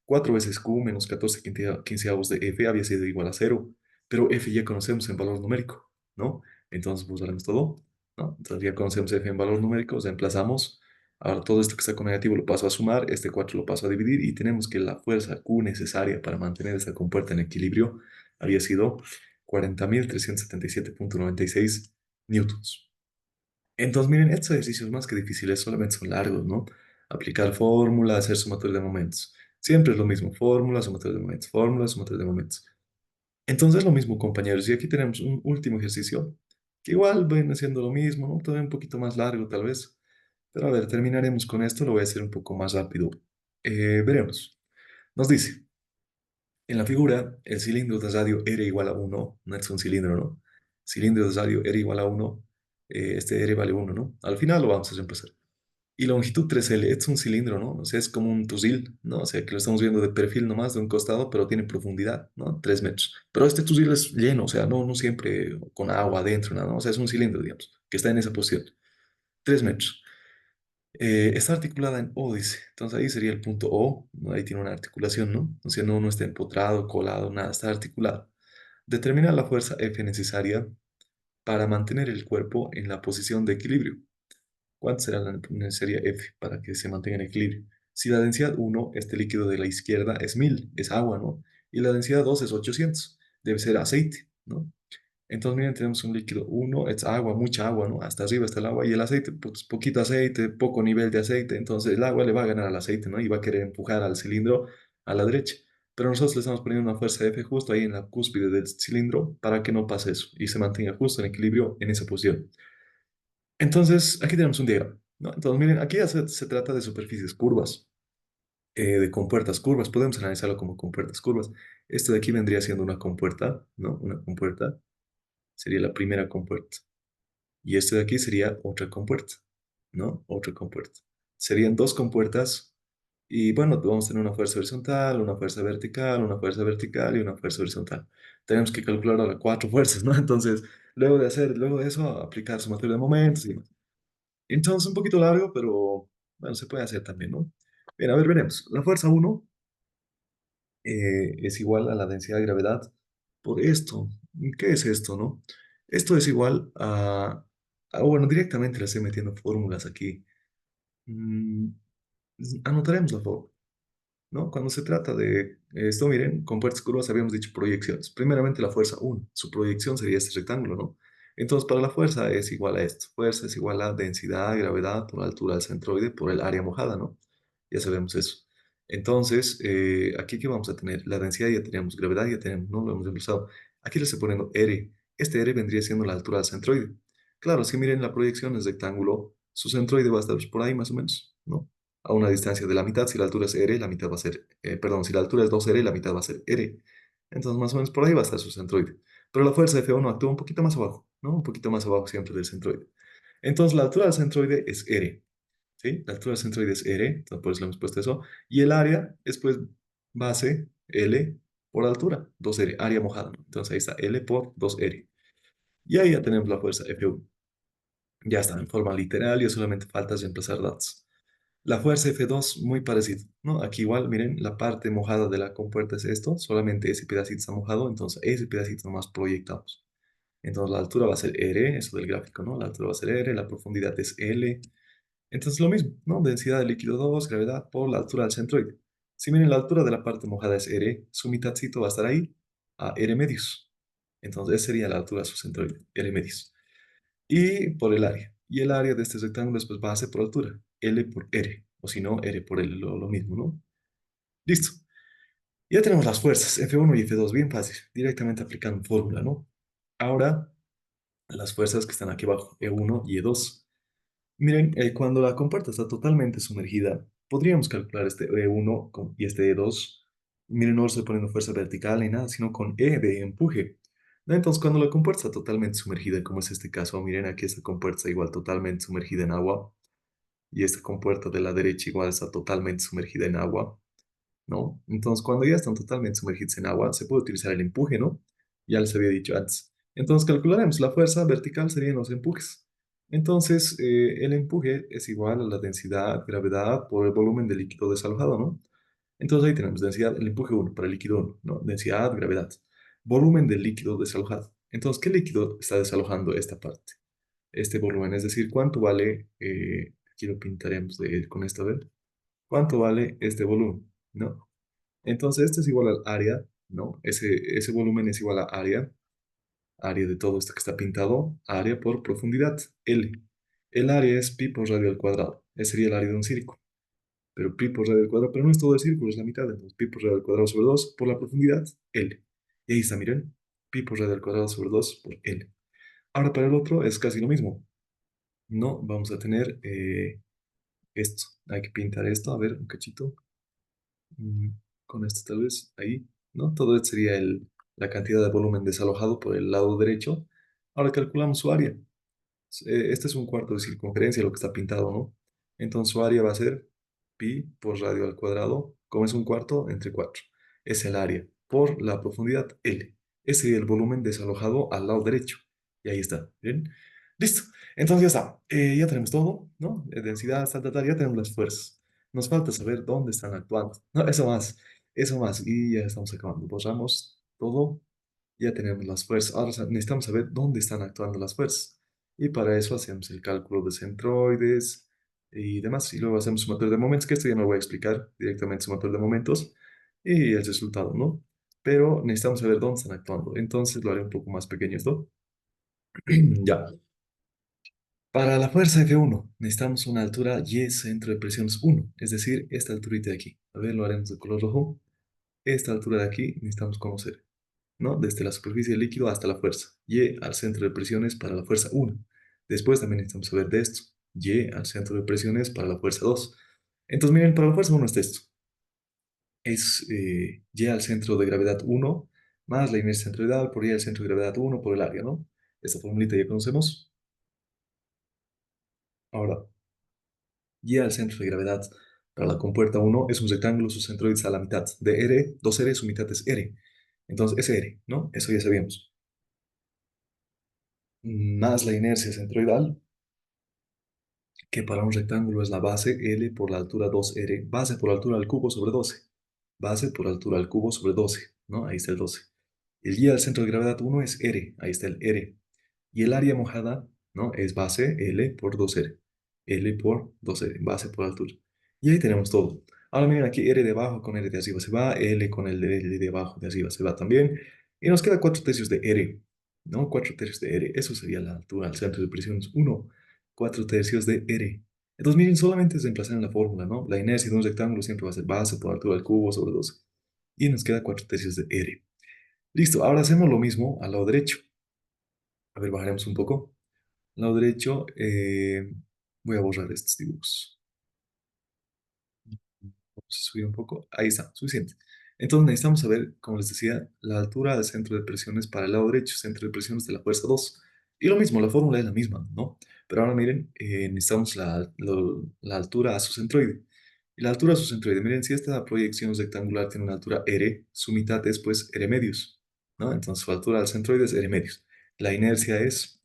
4 veces Q menos 14 quinceavos de F había sido igual a cero. Pero F ya conocemos en valor numérico, ¿no? Entonces pues haremos todo, ¿no? Entonces ya conocemos F en valor numérico, reemplazamos. Ahora todo esto que está con negativo lo paso a sumar, este 4 lo paso a dividir y tenemos que la fuerza Q necesaria para mantener esta compuerta en equilibrio había sido 40.377,96 newtons. Entonces, miren, estos ejercicios más que difíciles solamente son largos, ¿no? Aplicar fórmula, hacer sumatoria de momentos. Siempre es lo mismo, fórmula, sumatoria de momentos, fórmula, sumatoria de momentos. Entonces, lo mismo, compañeros. Y aquí tenemos un último ejercicio que igual viene siendo lo mismo, ¿no? Todavía un poquito más largo, tal vez. Pero a ver, terminaremos con esto. Lo voy a hacer un poco más rápido. Veremos. Nos dice. En la figura, el cilindro de radio R igual a uno, no es un cilindro, ¿no? Cilindro de radio R igual a uno, este R vale uno, ¿no? Al final lo vamos a reemplazar. Y longitud 3L es un cilindro, ¿no? O sea, es como un fusil, ¿no? O sea, que lo estamos viendo de perfil nomás, de un costado, pero tiene profundidad, ¿no? 3 metros. Pero este fusil es lleno, o sea, no siempre con agua adentro, nada, ¿no? O sea, es un cilindro, digamos, que está en esa posición. 3 metros. Está articulada en O, dice. Entonces ahí sería el punto O, ¿no? Ahí tiene una articulación, ¿no? O sea, no está empotrado, colado, nada, está articulado. Determina la fuerza F necesaria para mantener el cuerpo en la posición de equilibrio. ¿Cuánto será la necesaria F para que se mantenga en equilibrio? Si la densidad uno, este líquido de la izquierda, es 1000, es agua, ¿no? Y la densidad 2 es 800, debe ser aceite, ¿no? Entonces, miren, tenemos un líquido uno, es agua, mucha agua, ¿no? Hasta arriba está el agua y el aceite, pues poquito aceite, poco nivel de aceite. Entonces, el agua le va a ganar al aceite, ¿no? Y va a querer empujar al cilindro a la derecha. Pero nosotros le estamos poniendo una fuerza F justo ahí en la cúspide del cilindro para que no pase eso y se mantenga justo en equilibrio en esa posición. Entonces, aquí tenemos un diagrama, ¿no? Entonces, miren, aquí ya se trata de superficies curvas, de compuertas curvas. Podemos analizarlo como compuertas curvas. Esto de aquí vendría siendo una compuerta, ¿no? Una compuerta sería la primera compuerta. Y este de aquí sería otra compuerta, ¿no? Otra compuerta. Serían dos compuertas y bueno, vamos a tener una fuerza horizontal, una fuerza vertical, una fuerza vertical y una fuerza horizontal. Tenemos que calcular ahora cuatro fuerzas, ¿no? Entonces, luego de eso, aplicar sumatoria de momentos y demás. Entonces, un poquito largo, pero bueno, se puede hacer también, ¿no? Bien, a ver, veremos. La fuerza uno es igual a la densidad de gravedad por esto. ¿Qué es esto, no? Esto es igual bueno, directamente le estoy metiendo fórmulas aquí. Mm, Anotaremos la fórmula. ¿No? Cuando se trata de esto, miren, con puertas curvas habíamos dicho proyecciones. Primeramente la fuerza uno, su proyección sería este rectángulo, ¿no? Entonces, para la fuerza es igual a esto. Fuerza es igual a densidad, gravedad por la altura del centroide por el área mojada, ¿no? Ya sabemos eso. Entonces, aquí ¿qué vamos a tener? La densidad ya tenemos, gravedad ya tenemos, ¿no? Lo hemos empezado. Aquí le estoy poniendo R. Este R vendría siendo la altura del centroide. Claro, si miren la proyección es rectángulo, su centroide va a estar por ahí más o menos, ¿no? A una distancia de la mitad. Si la altura es r, la mitad va a ser, perdón, si la altura es 2r, la mitad va a ser r. Entonces, más o menos por ahí va a estar su centroide. Pero la fuerza F1 actúa un poquito más abajo, ¿no? Un poquito más abajo siempre del centroide. Entonces, la altura del centroide es r, ¿sí? La altura del centroide es r, entonces por eso le hemos puesto eso. Y el área es, pues, base L por altura, 2r, área mojada, ¿no? Entonces, ahí está L por 2r. Y ahí ya tenemos la fuerza F1. Ya está en forma literal y solamente falta reemplazar datos. La fuerza F2, muy parecido, ¿no? Aquí igual, miren, la parte mojada de la compuerta es esto, solamente ese pedacito está mojado, entonces ese pedacito nomás proyectamos. Entonces la altura va a ser R, eso del gráfico, ¿no? La altura va a ser R, la profundidad es L. Entonces lo mismo, ¿no? Densidad del líquido 2, gravedad por la altura del centroide. Si miren, la altura de la parte mojada es R, su mitadcito va a estar ahí, a R medios. Entonces esa sería la altura de su centroide, R medios y por el área. Y el área de este rectángulo es pues base por altura, L por R, o si no, R por L, lo mismo, ¿no? Listo. Ya tenemos las fuerzas, F1 y F2, bien fácil, directamente aplicando fórmula, ¿no? Ahora, las fuerzas que están aquí abajo, E1 y E2. Miren, cuando la compuerta está totalmente sumergida, podríamos calcular este E1 y este E2. Miren, no estoy poniendo fuerza vertical ni nada, sino con E de empuje. ¿No? Entonces, cuando la compuerta está totalmente sumergida, como es este caso, miren, aquí esta compuerta está igual totalmente sumergida en agua, y esta compuerta de la derecha igual está totalmente sumergida en agua. ¿No? Entonces, cuando ya están totalmente sumergidos en agua, se puede utilizar el empuje, ¿no? Ya les había dicho antes. Entonces, calcularemos la fuerza vertical serían los empujes. Entonces, el empuje es igual a la densidad, gravedad por el volumen del líquido desalojado, ¿no? Entonces, ahí tenemos densidad, el empuje uno para el líquido uno, ¿no? Densidad, gravedad. Volumen del líquido desalojado. Entonces, ¿qué líquido está desalojando esta parte? Este volumen, es decir, ¿cuánto vale? Aquí lo pintaremos con esta, a ver. ¿Cuánto vale este volumen? ¿No? Entonces, este es igual al área, ¿no? Ese volumen es igual a área de todo esto que está pintado, área por profundidad, L. El área es pi por radio al cuadrado. Ese sería el área de un círculo. Pero pi por radio al cuadrado, pero no es todo el círculo, es la mitad. Entonces, pi por radio al cuadrado sobre 2 por la profundidad, L. Y ahí está, miren, pi por radio al cuadrado sobre 2 por L. Ahora, para el otro es casi lo mismo. No, vamos a tener esto. Hay que pintar esto, a ver, un cachito. Mm, con esto tal vez, ahí. ¿no? Todo esto sería la cantidad de volumen desalojado por el lado derecho. Ahora calculamos su área. Este es un cuarto de circunferencia, lo que está pintado, ¿no? Entonces su área va a ser pi por radio al cuadrado, como es un cuarto, entre 4. Es el área por la profundidad L. Ese sería el volumen desalojado al lado derecho. Y ahí está, ¿bien? Listo. Entonces ya está. Ya tenemos todo, ¿no? Densidad, tal, tal, tal, ya tenemos las fuerzas. Nos falta saber dónde están actuando. No, eso más, eso más. Y ya estamos acabando. Borramos todo, ya tenemos las fuerzas. Ahora necesitamos saber dónde están actuando las fuerzas. Y para eso hacemos el cálculo de centroides y demás. Y luego hacemos sumatorio de momentos, que esto ya me lo voy a explicar directamente, sumatorio de momentos y el resultado, ¿no? Pero necesitamos saber dónde están actuando. Entonces lo haré un poco más pequeño esto. Ya. Para la fuerza F1 necesitamos una altura Y centro de presiones 1, es decir, esta alturita de aquí. A ver, lo haremos de color rojo. Esta altura de aquí necesitamos conocer. ¿No? Desde la superficie del líquido hasta la fuerza. Y al centro de presiones para la fuerza 1. Después también necesitamos saber de esto. Y al centro de presiones para la fuerza 2. Entonces, miren, para la fuerza 1 está esto. Es Y al centro de gravedad 1 más la inercia centroidal por Y al centro de gravedad 1 por el área, ¿no? Esta formulita ya conocemos. Ahora, Y al centro de gravedad para la compuerta 1 es un rectángulo, su centroide está a la mitad. De R, 2R, su mitad es R. Entonces, es R, ¿no? Eso ya sabíamos. Más la inercia centroidal, que para un rectángulo es la base L por la altura 2R, base por altura al cubo sobre 12, base por altura al cubo sobre 12, ¿no? Ahí está el 12. El guía del centro de gravedad 1 es R, ahí está el R. Y el área mojada, ¿no? Es base L por 2R, L por 2R, base por altura. Y ahí tenemos todo. Ahora miren aquí, R de abajo con R de arriba se va, L con el de L de abajo de arriba se va también. Y nos queda 4 tercios de R, ¿no? 4 tercios de R, eso sería la altura al centro de presiones 1, 4 tercios de R. Entonces miren, solamente es reemplazar en la fórmula, ¿no? La inercia de un rectángulo siempre va a ser base por altura del cubo sobre 12. Y nos queda 4 tercios de R. Listo, ahora hacemos lo mismo al lado derecho. A ver, bajaremos un poco. Al lado derecho, voy a borrar estos dibujos. Vamos a subir un poco. Ahí está, suficiente. Entonces necesitamos saber, como les decía, la altura del centro de presiones para el lado derecho, centro de presiones de la fuerza 2. Y lo mismo, la fórmula es la misma, ¿no? Pero ahora miren, necesitamos la altura a su centroide. Y la altura a su centroide, miren, si esta proyección rectangular tiene una altura R, su mitad es pues R medios, ¿no? Entonces su altura al centroide es R medios. La inercia es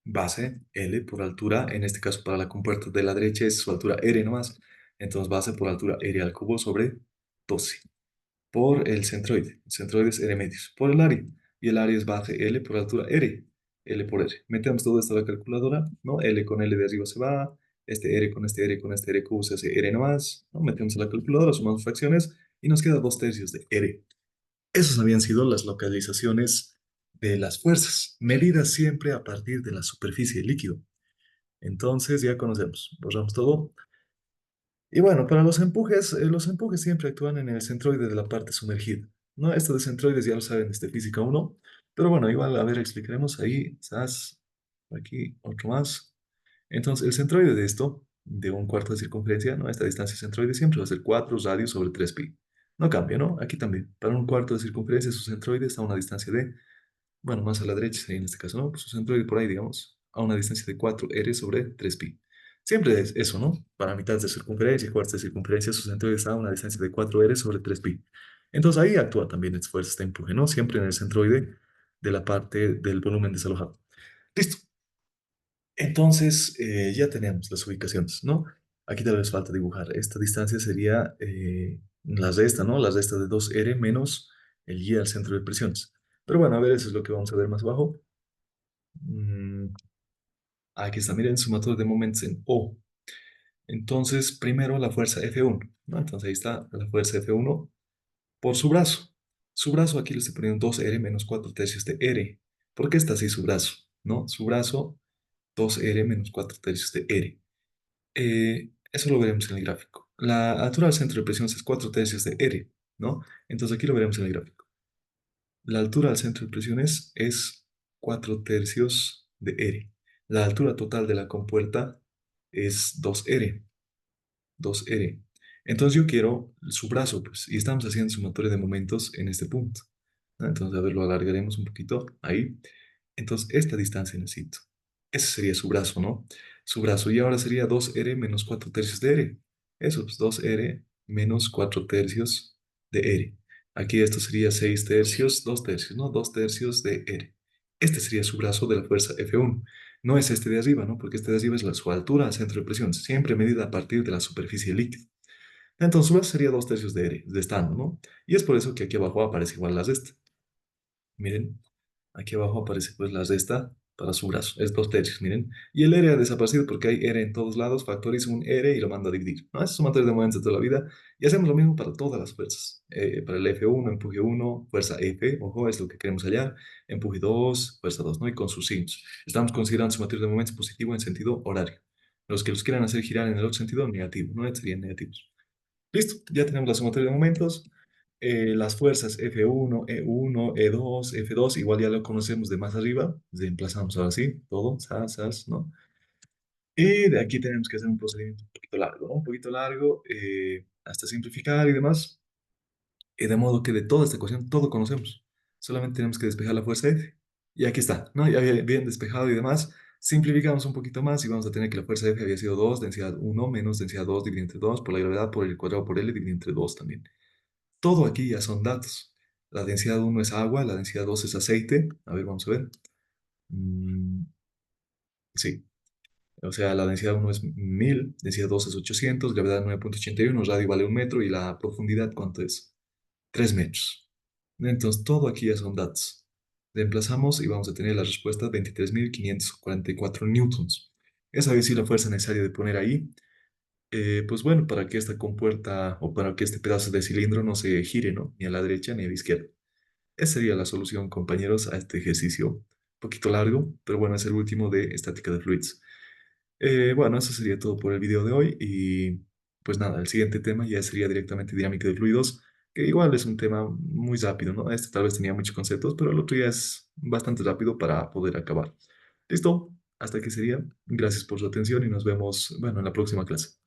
base L por altura, en este caso para la compuerta de la derecha es su altura R nomás, entonces base por altura R al cubo sobre 12, por el centroide es R medios, por el área, y el área es base L por altura R, L por R. Metemos todo esto a la calculadora, ¿no? L con L de arriba se va, este R con este R con este R cubo se hace R nomás, ¿no? Metemos a la calculadora, sumamos fracciones, y nos queda 2 tercios de R. Esas habían sido las localizaciones de las fuerzas, medidas siempre a partir de la superficie del líquido. Entonces ya conocemos, borramos todo. Y bueno, para los empujes siempre actúan en el centroide de la parte sumergida. ¿No? Esto de centroides ya lo saben desde física 1, pero bueno, igual a ver, explicaremos ahí, quizás, aquí, otro más. Entonces, el centroide de esto, de un cuarto de circunferencia, ¿no? Esta distancia centroide siempre va a ser 4 radios sobre 3pi. No cambia, ¿no? Aquí también. Para un cuarto de circunferencia, su centroide está a una distancia de, bueno, más a la derecha sería en este caso, ¿no? Pues su centroide por ahí, digamos, a una distancia de 4r sobre 3pi. Siempre es eso, ¿no? Para mitad de circunferencia, cuartos de circunferencia, su centroide está a una distancia de 4r sobre 3pi. Entonces ahí actúa también esta fuerza, este empuje, ¿no? Siempre en el centroide de la parte del volumen desalojado. Listo. Entonces, ya tenemos las ubicaciones, ¿no? Aquí tal vez falta dibujar. Esta distancia sería la resta, ¿no? La resta de 2r menos el y al centro de presiones. Pero bueno, a ver, eso es lo que vamos a ver más abajo. Mm, Aquí está, miren, sumatorio de momentos en O. Entonces, primero la fuerza F1, ¿no? Entonces ahí está la fuerza F1 por su brazo. Su brazo aquí le estoy poniendo 2r menos 4 tercios de r. ¿Por qué está así su brazo? ¿No? Su brazo, 2r menos 4 tercios de r. Eso lo veremos en el gráfico. La altura del centro de presión es 4 tercios de R, ¿no? Entonces aquí lo veremos en el gráfico. La altura del centro de presiones es 4 tercios de R. La altura total de la compuerta es 2R. 2R. Entonces yo quiero su brazo, pues, y estamos haciendo sumatoria de momentos en este punto, ¿no? Entonces, a ver, lo alargaremos un poquito ahí. Entonces, esta distancia necesito. Ese sería su brazo, ¿no? Su brazo. Y ahora sería 2R menos 4 tercios de R. Eso, pues 2R menos 4 tercios de R. Aquí esto sería 6 tercios, 2 tercios, ¿no? 2 tercios de R. Este sería su brazo de la fuerza F1. No es este de arriba, ¿no? Porque este de arriba es su altura al centro de presión, siempre medida a partir de la superficie líquida. Entonces, su brazo sería 2 tercios de R, de estando, ¿no? Y es por eso que aquí abajo aparece igual las de este. Miren, aquí abajo aparece pues la resta para su brazo, es 2 tercios, miren. Y el R ha desaparecido porque hay R en todos lados, factoriza un R y lo manda a dividir, ¿no? Eso es un materia de momentos de toda la vida. Y hacemos lo mismo para todas las fuerzas. Para el F1, empuje 1, fuerza F, ojo, es lo que queremos hallar. Empuje 2, fuerza 2, ¿no? Y con sus signos. Estamos considerando su materia de momentos positivo en sentido horario. Los que los quieran hacer girar en el otro sentido, negativo, ¿no? Serían negativos. Listo, ya tenemos la sumatoria de momentos. Las fuerzas F1, E1, E2, F2, igual ya lo conocemos de más arriba. Reemplazamos ahora sí, todo, sas, ¿no? Y de aquí tenemos que hacer un procedimiento un poquito largo, ¿no? Un poquito largo, hasta simplificar y demás. Y de modo que de toda esta ecuación todo conocemos. Solamente tenemos que despejar la fuerza F. Y aquí está, ¿no? Ya bien despejado y demás. Simplificamos un poquito más y vamos a tener que la fuerza F había sido 2 densidad 1 menos densidad 2 dividido entre 2 por la gravedad por el cuadrado por L dividido entre 2 también. Todo aquí ya son datos. La densidad uno es agua, la densidad 2 es aceite. A ver, vamos a ver. Mm, sí, o sea, la densidad uno es 1000, densidad 2 es 800, gravedad 9,81, radio vale 1 metro y la profundidad, ¿cuánto es? 3 metros. Entonces, todo aquí ya son datos. Reemplazamos y vamos a tener la respuesta 23.544 newtons. Esa es decir la fuerza necesaria de poner ahí. Pues bueno, para que esta compuerta o para que este pedazo de cilindro no se gire, ¿no? Ni a la derecha ni a la izquierda. Esa sería la solución, compañeros, a este ejercicio. Un poquito largo, pero bueno, es el último de estática de fluidos. Bueno, eso sería todo por el video de hoy y pues nada, el siguiente tema ya sería directamente dinámica de fluidos, que igual es un tema muy rápido, ¿no? Este tal vez tenía muchos conceptos, pero el otro ya es bastante rápido para poder acabar. ¿Listo? Hasta aquí sería. Gracias por su atención y nos vemos, bueno, en la próxima clase.